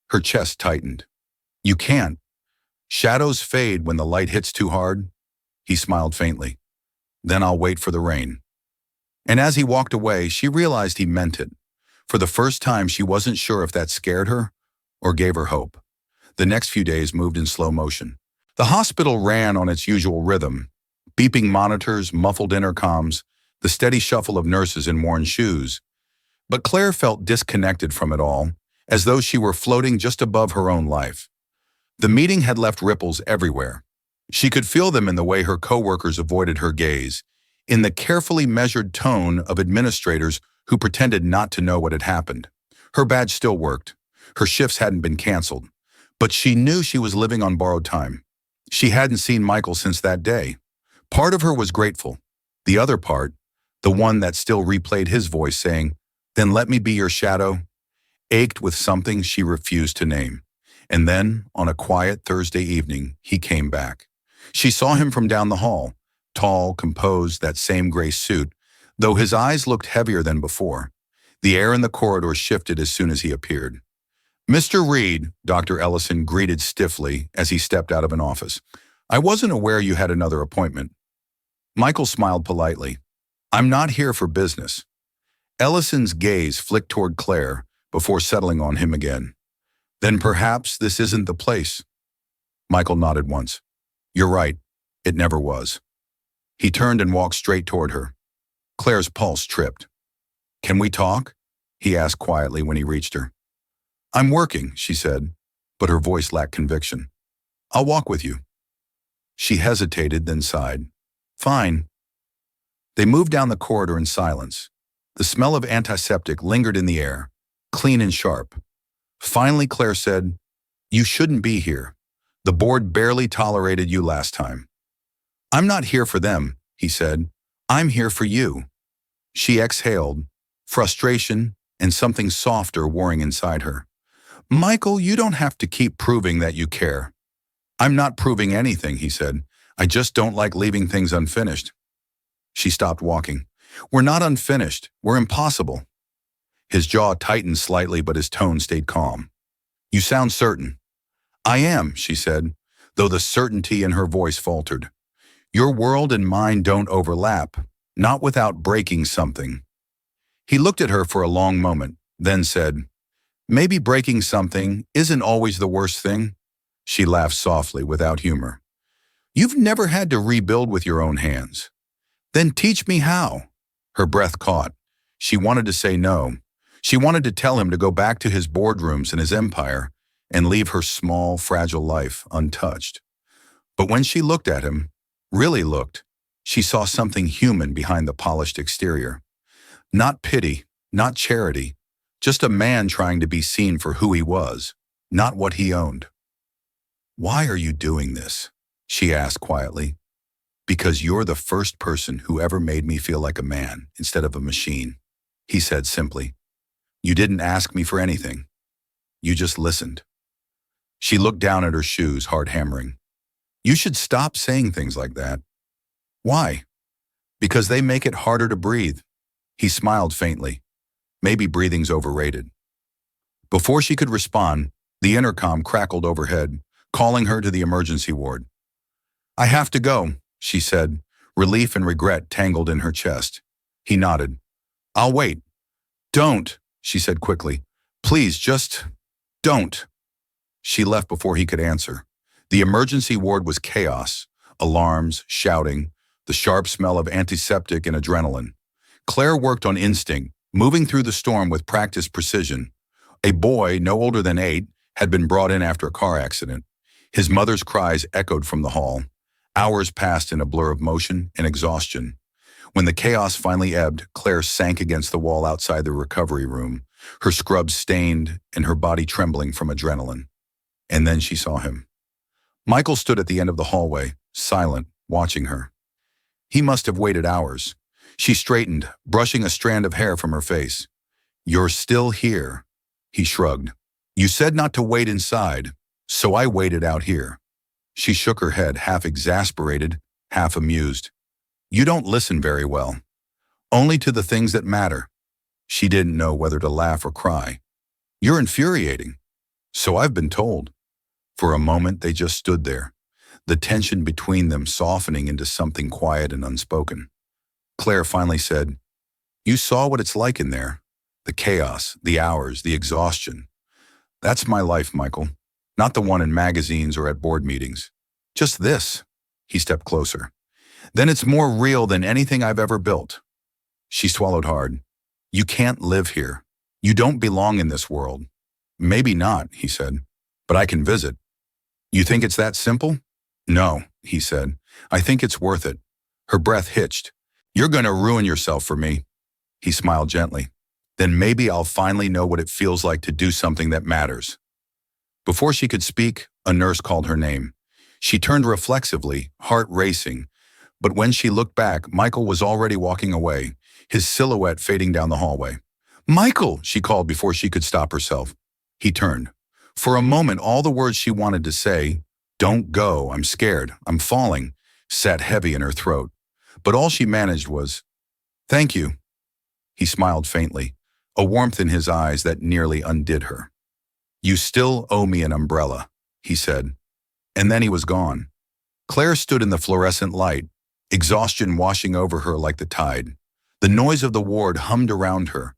Her chest tightened. You can't. Shadows fade when the light hits too hard. He smiled faintly. Then I'll wait for the rain. And as he walked away, she realized he meant it. For the first time, she wasn't sure if that scared her or gave her hope. The next few days moved in slow motion. The hospital ran on its usual rhythm. Beeping monitors, muffled intercoms, the steady shuffle of nurses in worn shoes. But Claire felt disconnected from it all, as though she were floating just above her own life. The meeting had left ripples everywhere. She could feel them in the way her coworkers avoided her gaze, in the carefully measured tone of administrators who pretended not to know what had happened. Her badge still worked. Her shifts hadn't been canceled. But she knew she was living on borrowed time. She hadn't seen Michael since that day. Part of her was grateful. The other part, the one that still replayed his voice saying, "Then let me be your shadow," ached with something she refused to name. And then, on a quiet Thursday evening, he came back. She saw him from down the hall, tall, composed, that same gray suit, though his eyes looked heavier than before. The air in the corridor shifted as soon as he appeared. "Mr. Reed," Dr. Ellison greeted stiffly as he stepped out of an office. "I wasn't aware you had another appointment." Michael smiled politely. "I'm not here for business." Ellison's gaze flicked toward Claire before settling on him again. "Then perhaps this isn't the place." Michael nodded once. "You're right. It never was." He turned and walked straight toward her. Claire's pulse tripped. "Can we talk?" he asked quietly when he reached her. "I'm working," she said, but her voice lacked conviction. "I'll walk with you." She hesitated, then sighed. "Fine." They moved down the corridor in silence. The smell of antiseptic lingered in the air, clean and sharp. Finally, Claire said, "You shouldn't be here. The board barely tolerated you last time." "I'm not here for them," he said. "I'm here for you." She exhaled, frustration and something softer warring inside her. "Michael, you don't have to keep proving that you care." "I'm not proving anything," he said. "I just don't like leaving things unfinished." She stopped walking. "We're not unfinished. We're impossible." His jaw tightened slightly, but his tone stayed calm. "You sound certain." "I am," she said, though the certainty in her voice faltered. "Your world and mine don't overlap, not without breaking something." He looked at her for a long moment, then said, "Maybe breaking something isn't always the worst thing." She laughed softly, without humor. "You've never had to rebuild with your own hands." "Then teach me how." Her breath caught. She wanted to say no. She wanted to tell him to go back to his boardrooms and his empire and leave her small, fragile life untouched. But when she looked at him, really looked, she saw something human behind the polished exterior. Not pity, not charity, just a man trying to be seen for who he was, not what he owned. "Why are you doing this?" she asked quietly. Because you're the first person who ever made me feel like a man instead of a machine, he said simply. You didn't ask me for anything. You just listened. She looked down at her shoes, heart hammering. You should stop saying things like that. Why? Because they make it harder to breathe. He smiled faintly. Maybe breathing's overrated. Before she could respond, the intercom crackled overhead, calling her to the emergency ward. I have to go, she said, relief and regret tangled in her chest. He nodded. I'll wait. Don't, she said quickly. Please, just don't. She left before he could answer. The emergency ward was chaos, alarms, shouting, the sharp smell of antiseptic and adrenaline. Claire worked on instinct, moving through the storm with practiced precision. A boy, no older than 8, had been brought in after a car accident. His mother's cries echoed from the hall. Hours passed in a blur of motion and exhaustion. When the chaos finally ebbed, Claire sank against the wall outside the recovery room, her scrubs stained and her body trembling from adrenaline. And then she saw him. Michael stood at the end of the hallway, silent, watching her. He must have waited hours. She straightened, brushing a strand of hair from her face. You're still here, he shrugged. You said not to wait inside, so I waited out here. She shook her head, half exasperated, half amused. You don't listen very well. Only to the things that matter. She didn't know whether to laugh or cry. You're infuriating. So I've been told. For a moment, they just stood there, the tension between them softening into something quiet and unspoken. Claire finally said, You saw what it's like in there. The chaos, the hours, the exhaustion. That's my life, Michael. Not the one in magazines or at board meetings. Just this. He stepped closer. Then it's more real than anything I've ever built. She swallowed hard. You can't live here. You don't belong in this world. Maybe not, he said, but I can visit. You think it's that simple? No, he said. I think it's worth it. Her breath hitched. You're going to ruin yourself for me. He smiled gently. Then maybe I'll finally know what it feels like to do something that matters. Before she could speak, a nurse called her name. She turned reflexively, heart racing, but when she looked back, Michael was already walking away, his silhouette fading down the hallway. Michael, she called before she could stop herself. He turned. For a moment, all the words she wanted to say, don't go, I'm scared, I'm falling, sat heavy in her throat. But all she managed was, thank you. He smiled faintly, a warmth in his eyes that nearly undid her. You still owe me an umbrella, he said. And then he was gone. Claire stood in the fluorescent light, exhaustion washing over her like the tide. The noise of the ward hummed around her,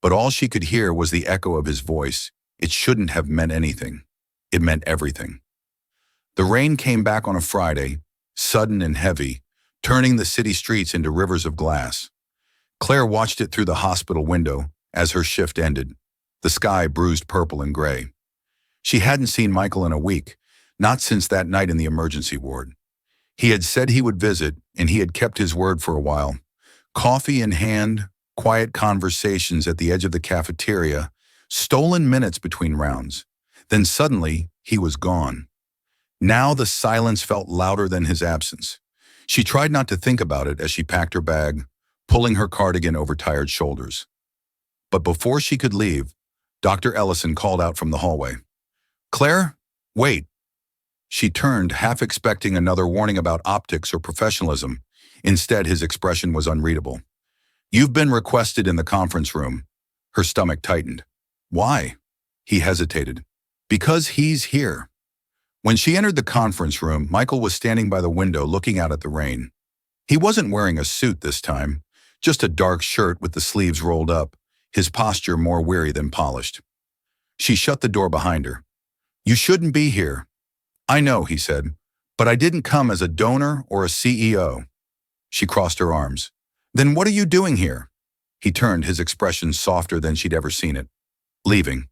but all she could hear was the echo of his voice. It shouldn't have meant anything. It meant everything. The rain came back on a Friday, sudden and heavy, turning the city streets into rivers of glass. Claire watched it through the hospital window as her shift ended, the sky bruised purple and gray. She hadn't seen Michael in a week, not since that night in the emergency ward. He had said he would visit, and he had kept his word for a while. Coffee in hand, quiet conversations at the edge of the cafeteria, stolen minutes between rounds. Then suddenly, he was gone. Now the silence felt louder than his absence. She tried not to think about it as she packed her bag, pulling her cardigan over tired shoulders. But before she could leave, Dr. Ellison called out from the hallway. Claire, wait. She turned, half expecting another warning about optics or professionalism. Instead, his expression was unreadable. You've been requested in the conference room. Her stomach tightened. Why? He hesitated. Because he's here. When she entered the conference room, Michael was standing by the window looking out at the rain. He wasn't wearing a suit this time, just a dark shirt with the sleeves rolled up, his posture more weary than polished. She shut the door behind her. You shouldn't be here. I know, he said, but I didn't come as a donor or a CEO. She crossed her arms. Then what are you doing here? He turned, his expression softer than she'd ever seen it. Leaving.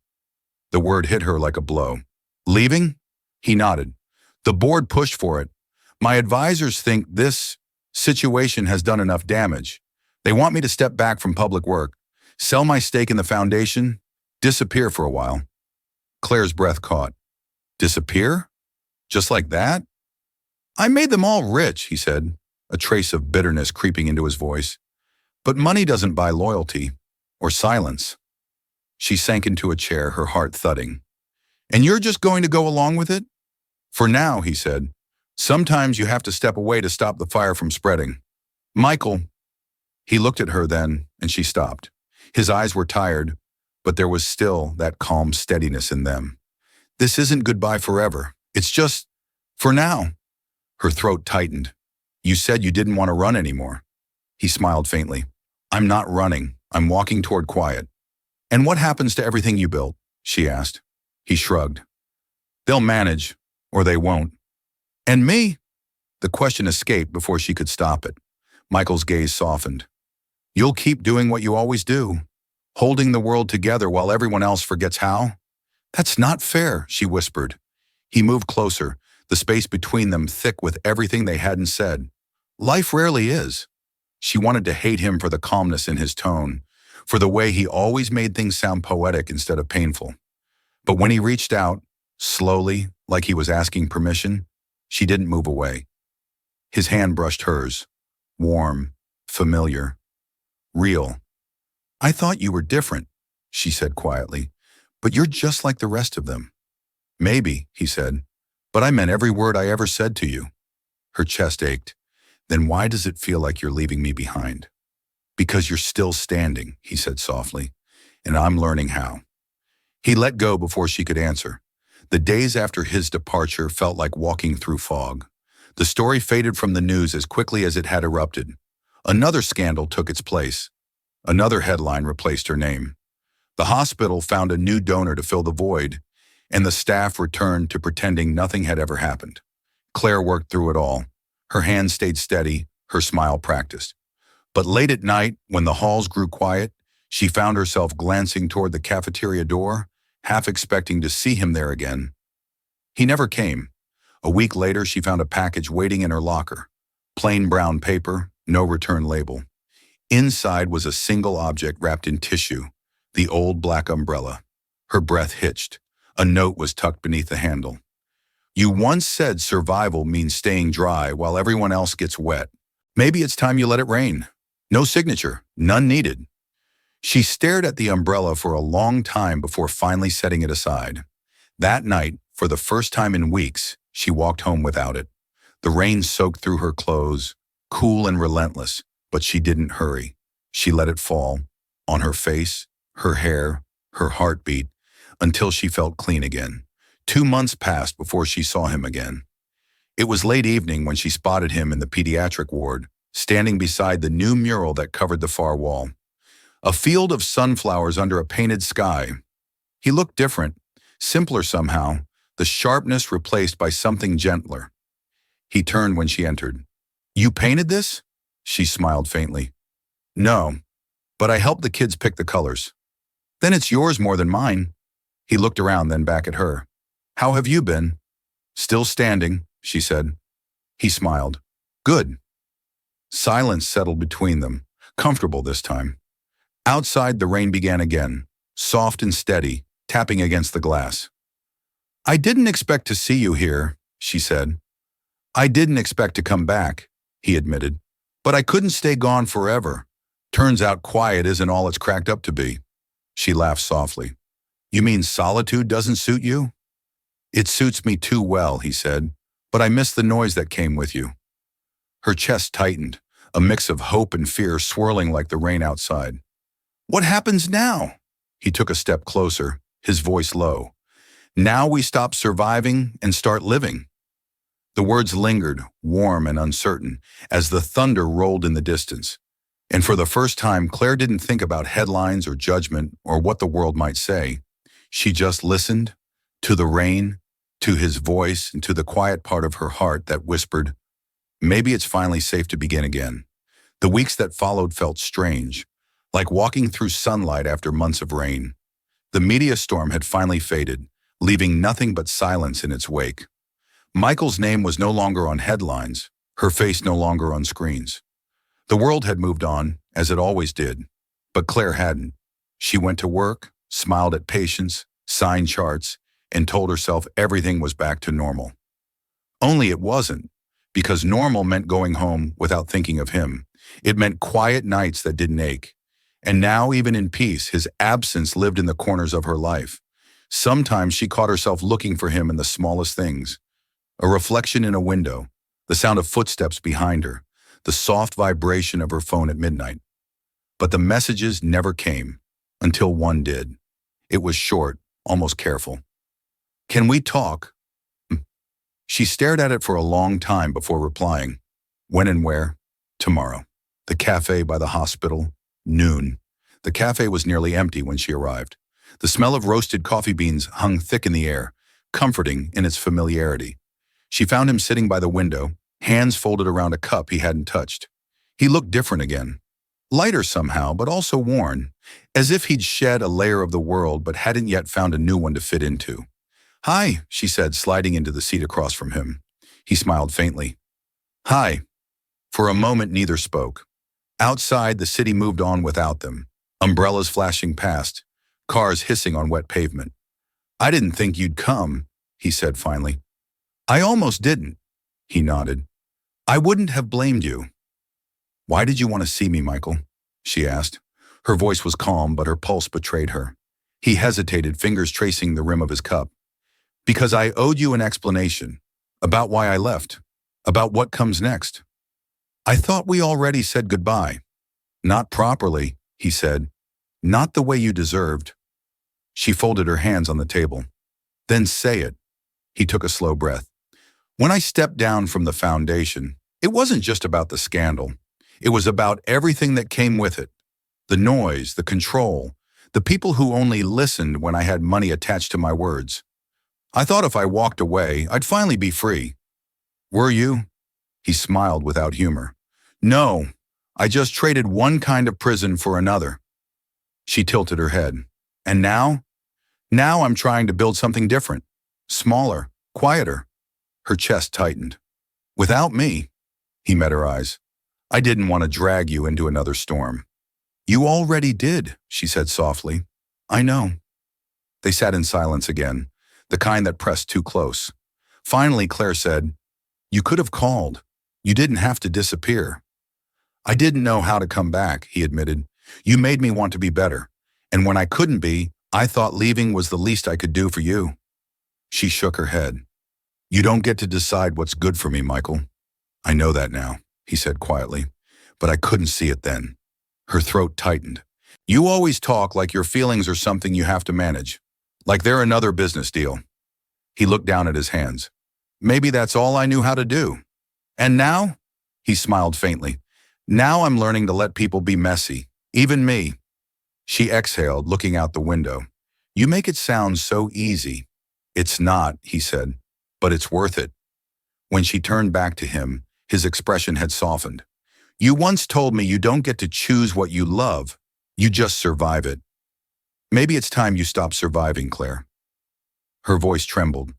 The word hit her like a blow. Leaving? He nodded. The board pushed for it. My advisors think this situation has done enough damage. They want me to step back from public work, sell my stake in the foundation, disappear for a while. Claire's breath caught. Disappear? Just like that? I made them all rich, he said. a trace of bitterness creeping into his voice. But money doesn't buy loyalty or silence. She sank into a chair, her heart thudding. And you're just going to go along with it? For now, he said. Sometimes you have to step away to stop the fire from spreading. Michael. He looked at her then, and she stopped. His eyes were tired, but there was still that calm steadiness in them. This isn't goodbye forever. It's just, for now. Her throat tightened. You said you didn't want to run anymore. He smiled faintly. I'm not running. I'm walking toward quiet. And what happens to everything you built? She asked. He shrugged. They'll manage, or they won't. And me? The question escaped before she could stop it. Michael's gaze softened. You'll keep doing what you always do, holding the world together while everyone else forgets how? That's not fair, she whispered. He moved closer, the space between them thick with everything they hadn't said. Life rarely is. She wanted to hate him for the calmness in his tone, for the way he always made things sound poetic instead of painful. But when he reached out, slowly, like he was asking permission, she didn't move away. His hand brushed hers, warm, familiar, real. I thought you were different, she said quietly, but you're just like the rest of them. Maybe, he said, but I meant every word I ever said to you. Her chest ached. Then why does it feel like you're leaving me behind? Because you're still standing, he said softly, and I'm learning how. He let go before she could answer. The days after his departure felt like walking through fog. The story faded from the news as quickly as it had erupted. Another scandal took its place. Another headline replaced her name. The hospital found a new donor to fill the void, and the staff returned to pretending nothing had ever happened. Claire worked through it all. Her hands stayed steady, her smile practiced. But late at night, when the halls grew quiet, she found herself glancing toward the cafeteria door, half expecting to see him there again. He never came. A week later, she found a package waiting in her locker. Plain brown paper, no return label. Inside was a single object wrapped in tissue, the old black umbrella. Her breath hitched. A note was tucked beneath the handle. You once said survival means staying dry while everyone else gets wet. Maybe it's time you let it rain. No signature, none needed. She stared at the umbrella for a long time before finally setting it aside. That night, for the first time in weeks, she walked home without it. The rain soaked through her clothes, cool and relentless, but she didn't hurry. She let it fall, on her face, her hair, her heartbeat, until she felt clean again. 2 months passed before she saw him again. It was late evening when she spotted him in the pediatric ward, standing beside the new mural that covered the far wall. A field of sunflowers under a painted sky. He looked different, simpler somehow, the sharpness replaced by something gentler. He turned when she entered. You painted this? She smiled faintly. No, but I helped the kids pick the colors. Then it's yours more than mine. He looked around, then back at her. How have you been? Still standing, she said. He smiled. Good. Silence settled between them, comfortable this time. Outside, the rain began again, soft and steady, tapping against the glass. I didn't expect to see you here, she said. I didn't expect to come back, he admitted. But I couldn't stay gone forever. Turns out quiet isn't all it's cracked up to be. She laughed softly. You mean solitude doesn't suit you? It suits me too well, he said, but I miss the noise that came with you. Her chest tightened, a mix of hope and fear swirling like the rain outside. What happens now? He took a step closer, his voice low. Now we stop surviving and start living. The words lingered, warm and uncertain, as the thunder rolled in the distance. And for the first time, Claire didn't think about headlines or judgment or what the world might say. She just listened to the rain, to his voice, and to the quiet part of her heart that whispered, maybe it's finally safe to begin again. The weeks that followed felt strange, like walking through sunlight after months of rain. The media storm had finally faded, leaving nothing but silence in its wake. Michael's name was no longer on headlines, her face no longer on screens. The world had moved on, as it always did, but Claire hadn't. She went to work, smiled at patients, signed charts, and told herself everything was back to normal. Only it wasn't. because normal meant going home without thinking of him. It meant quiet nights that didn't ache. And now, even in peace, his absence lived in the corners of her life. Sometimes she caught herself looking for him in the smallest things. A reflection in a window, the sound of footsteps behind her, the soft vibration of her phone at midnight. But the messages never came, until one did. It was short, almost careful. "Can we talk?" She stared at it for a long time before replying. When and where? Tomorrow. The cafe by the hospital. Noon. The cafe was nearly empty when she arrived. The smell of roasted coffee beans hung thick in the air, comforting in its familiarity. She found him sitting by the window, hands folded around a cup he hadn't touched. He looked different again. Lighter somehow, but also worn, as if he'd shed a layer of the world but hadn't yet found a new one to fit into. "Hi," she said, sliding into the seat across from him. He smiled faintly. "Hi." For a moment, neither spoke. Outside, the city moved on without them, umbrellas flashing past, cars hissing on wet pavement. "I didn't think you'd come," he said finally. "I almost didn't," he nodded. "I wouldn't have blamed you." "Why did you want to see me, Michael?" she asked. Her voice was calm, but her pulse betrayed her. He hesitated, fingers tracing the rim of his cup. "Because I owed you an explanation. About why I left. About what comes next." "I thought we already said goodbye." "Not properly," he said. "Not the way you deserved." She folded her hands on the table. "Then say it." He took a slow breath. "When I stepped down from the foundation, it wasn't just about the scandal. It was about everything that came with it. The noise, the control, the people who only listened when I had money attached to my words. I thought if I walked away, I'd finally be free." "Were you?" He smiled without humor. "No, I just traded one kind of prison for another." She tilted her head. "And now? Now I'm trying to build something different. Smaller, quieter." Her chest tightened. "Without me." He met her eyes. "I didn't want to drag you into another storm." "You already did," she said softly. "I know." They sat in silence again, the kind that pressed too close. Finally, Claire said, "You could have called. You didn't have to disappear." "I didn't know how to come back," he admitted. "You made me want to be better. And when I couldn't be, I thought leaving was the least I could do for you." She shook her head. "You don't get to decide what's good for me, Michael." "I know that now," he said quietly, "but I couldn't see it then." Her throat tightened. "You always talk like your feelings are something you have to manage, like they're another business deal." He looked down at his hands. "Maybe that's all I knew how to do. And now?" He smiled faintly. "Now I'm learning to let people be messy, even me." She exhaled, looking out the window. "You make it sound so easy." "It's not," he said, "but it's worth it." When she turned back to him, his expression had softened. "You once told me you don't get to choose what you love, you just survive it. Maybe it's time you stop surviving, Claire." Her voice trembled.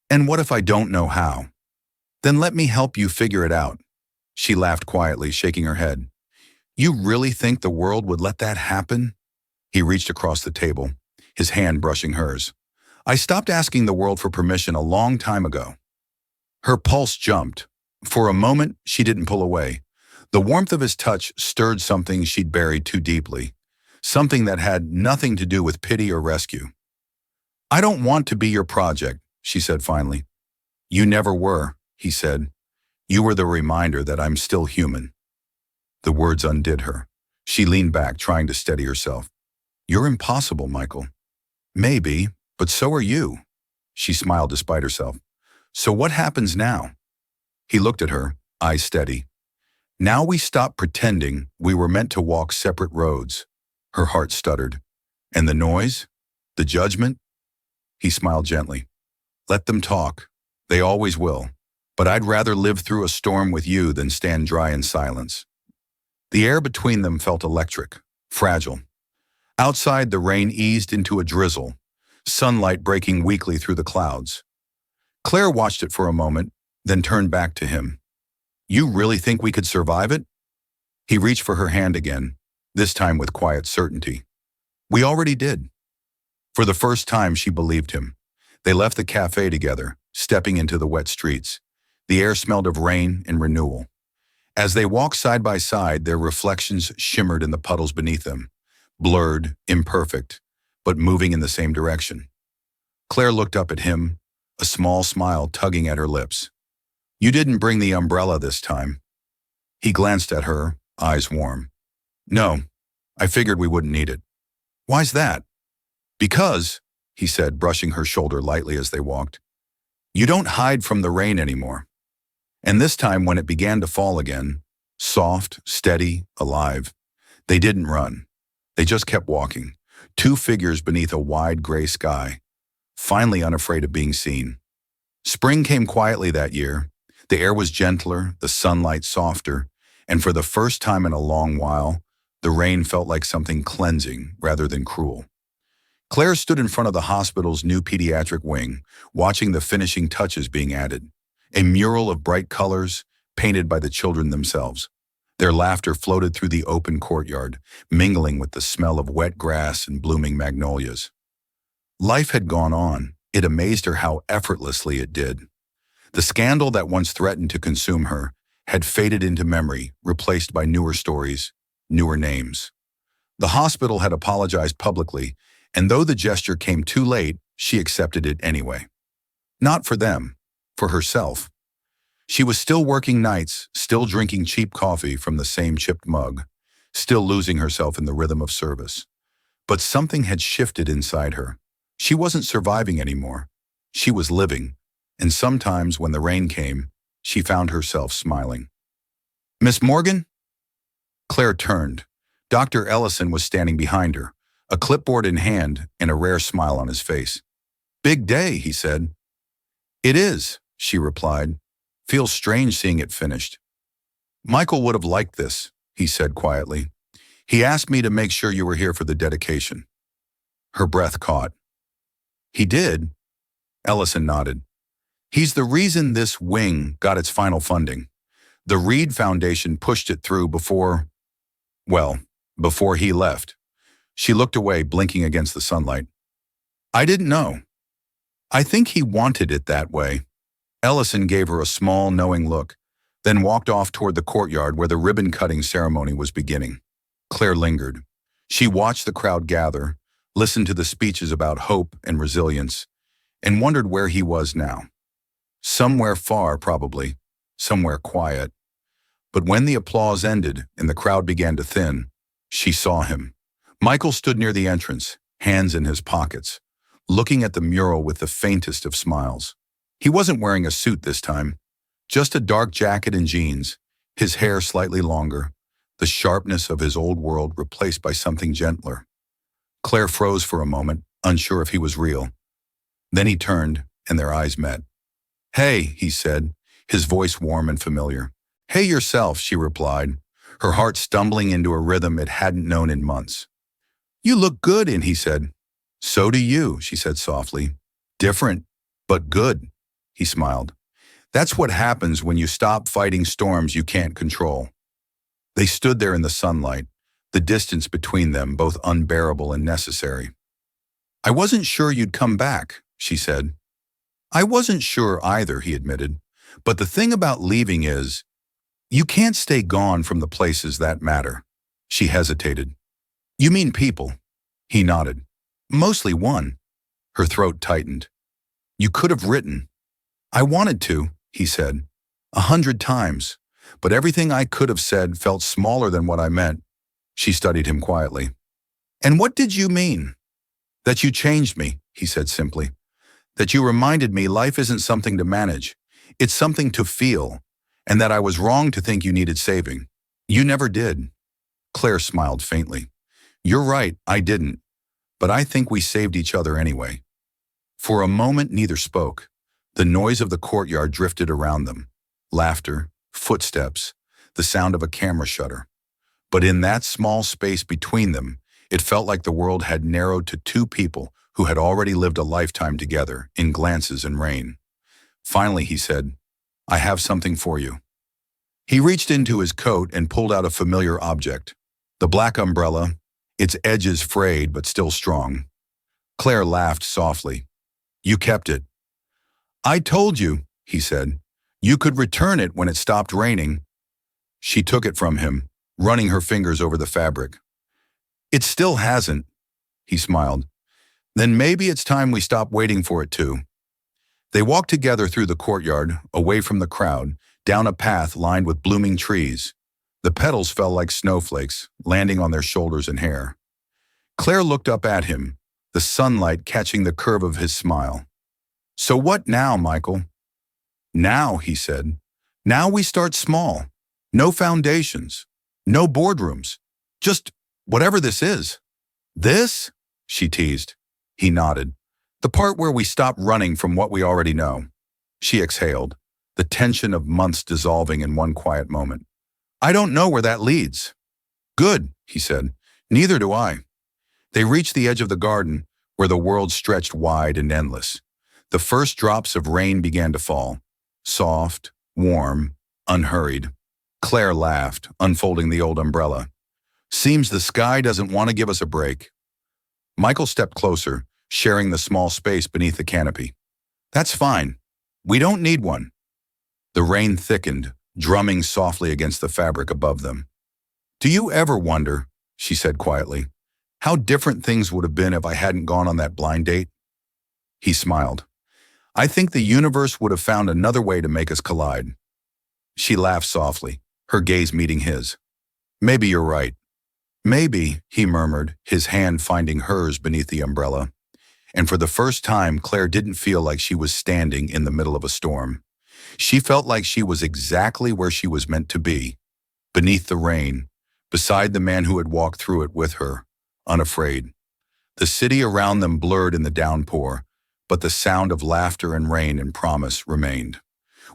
"And what if I don't know how?" "Then let me help you figure it out." She laughed quietly, shaking her head. "You really think the world would let that happen?" He reached across the table, his hand brushing hers. "I stopped asking the world for permission a long time ago." Her pulse jumped. For a moment, she didn't pull away. The warmth of his touch stirred something she'd buried too deeply, something that had nothing to do with pity or rescue. "I don't want to be your project," she said finally. "You never were," he said. "You were the reminder that I'm still human." The words undid her. She leaned back, trying to steady herself. "You're impossible, Michael." "Maybe, but so are you." She smiled despite herself. "So what happens now?" He looked at her, eyes steady. "Now we stop pretending we were meant to walk separate roads." Her heart stuttered. "And the noise? The judgment?" He smiled gently. "Let them talk. They always will. But I'd rather live through a storm with you than stand dry in silence." The air between them felt electric, fragile. Outside, the rain eased into a drizzle, sunlight breaking weakly through the clouds. Claire watched it for a moment, then turned back to him. "You really think we could survive it?" He reached for her hand again, this time with quiet certainty. "We already did." For the first time, she believed him. They left the cafe together, stepping into the wet streets. The air smelled of rain and renewal. As they walked side by side, their reflections shimmered in the puddles beneath them, blurred, imperfect, but moving in the same direction. Claire looked up at him, a small smile tugging at her lips. "You didn't bring the umbrella this time." He glanced at her, eyes warm. "No, I figured we wouldn't need it." "Why's that?" "Because," he said, brushing her shoulder lightly as they walked, "you don't hide from the rain anymore." And this time when it began to fall again, soft, steady, alive, they didn't run. They just kept walking, two figures beneath a wide gray sky, finally unafraid of being seen. Spring came quietly that year. The air was gentler, the sunlight softer, and for the first time in a long while, the rain felt like something cleansing rather than cruel. Claire stood in front of the hospital's new pediatric wing, watching the finishing touches being added. A mural of bright colors, painted by the children themselves. Their laughter floated through the open courtyard, mingling with the smell of wet grass and blooming magnolias. Life had gone on. It amazed her how effortlessly it did. The scandal that once threatened to consume her had faded into memory, replaced by newer stories, newer names. The hospital had apologized publicly, and though the gesture came too late, she accepted it anyway. Not for them, for herself. She was still working nights, still drinking cheap coffee from the same chipped mug, still losing herself in the rhythm of service. But something had shifted inside her. She wasn't surviving anymore. She was living, and sometimes when the rain came, she found herself smiling. "Miss Morgan?" Claire turned. Dr. Ellison was standing behind her, a clipboard in hand and a rare smile on his face. "Big day," he said. "It is," she replied. "Feels strange seeing it finished." "Michael would have liked this," he said quietly. "He asked me to make sure you were here for the dedication." Her breath caught. "He did?" Ellison nodded. "He's the reason this wing got its final funding. The Reed Foundation pushed it through before he left." She looked away, blinking against the sunlight. "I didn't know." "I think he wanted it that way." Ellison gave her a small, knowing look, then walked off toward the courtyard where the ribbon-cutting ceremony was beginning. Claire lingered. She watched the crowd gather, listened to the speeches about hope and resilience, and wondered where he was now. Somewhere far, probably, somewhere quiet. But when the applause ended and the crowd began to thin, she saw him. Michael stood near the entrance, hands in his pockets, looking at the mural with the faintest of smiles. He wasn't wearing a suit this time, just a dark jacket and jeans, his hair slightly longer, the sharpness of his old world replaced by something gentler. Claire froze for a moment, unsure if he was real. Then he turned, and their eyes met. "Hey," he said, his voice warm and familiar. "Hey yourself," she replied, her heart stumbling into a rhythm it hadn't known in months. "You look good," and he said. "So do you," she said softly. "Different, but good," he smiled. "That's what happens when you stop fighting storms you can't control." They stood there in the sunlight, the distance between them both unbearable and necessary. "I wasn't sure you'd come back," she said. "I wasn't sure either," he admitted. "But the thing about leaving is, you can't stay gone from the places that matter." She hesitated. "You mean people?" He nodded. "Mostly one." Her throat tightened. "You could have written." "I wanted to," he said, 100 times, but everything I could have said felt smaller than what I meant. She studied him quietly. "And what did you mean?" "That you changed me," he said simply. "That you reminded me life isn't something to manage. It's something to feel, and that I was wrong to think you needed saving. You never did." Claire smiled faintly. "You're right, I didn't. But I think we saved each other anyway." For a moment, neither spoke. The noise of the courtyard drifted around them. Laughter, footsteps, the sound of a camera shutter. But in that small space between them, it felt like the world had narrowed to two people who had already lived a lifetime together in glances and rain. Finally, he said, "I have something for you." He reached into his coat and pulled out a familiar object. The black umbrella, its edges frayed but still strong. Claire laughed softly. "You kept it." "I told you," he said. You could return it when it stopped raining. She took it from him, running her fingers over the fabric. It still hasn't, he smiled. Then maybe it's time we stop waiting for it to. They walked together through the courtyard, away from the crowd, down a path lined with blooming trees. The petals fell like snowflakes, landing on their shoulders and hair. Claire looked up at him, the sunlight catching the curve of his smile. So what now, Michael? Now, he said. Now we start small. No foundations. No boardrooms. Just whatever this is. This? She teased. He nodded. The part where we stop running from what we already know. She exhaled, the tension of months dissolving in one quiet moment. I don't know where that leads. Good, he said. Neither do I. They reached the edge of the garden, where the world stretched wide and endless. The first drops of rain began to fall. Soft, warm, unhurried. Claire laughed, unfolding the old umbrella. Seems the sky doesn't want to give us a break. Michael stepped closer, sharing the small space beneath the canopy. That's fine. We don't need one. The rain thickened, drumming softly against the fabric above them. Do you ever wonder, she said quietly, how different things would have been if I hadn't gone on that blind date? He smiled. I think the universe would have found another way to make us collide. She laughed softly, her gaze meeting his. Maybe you're right. Maybe, he murmured, his hand finding hers beneath the umbrella. And for the first time, Claire didn't feel like she was standing in the middle of a storm. She felt like she was exactly where she was meant to be, beneath the rain, beside the man who had walked through it with her, unafraid. The city around them blurred in the downpour, but the sound of laughter and rain and promise remained.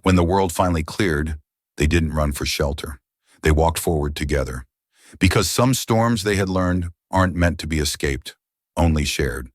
When the world finally cleared, they didn't run for shelter. They walked forward together. Because some storms, they had learned, aren't meant to be escaped, only shared.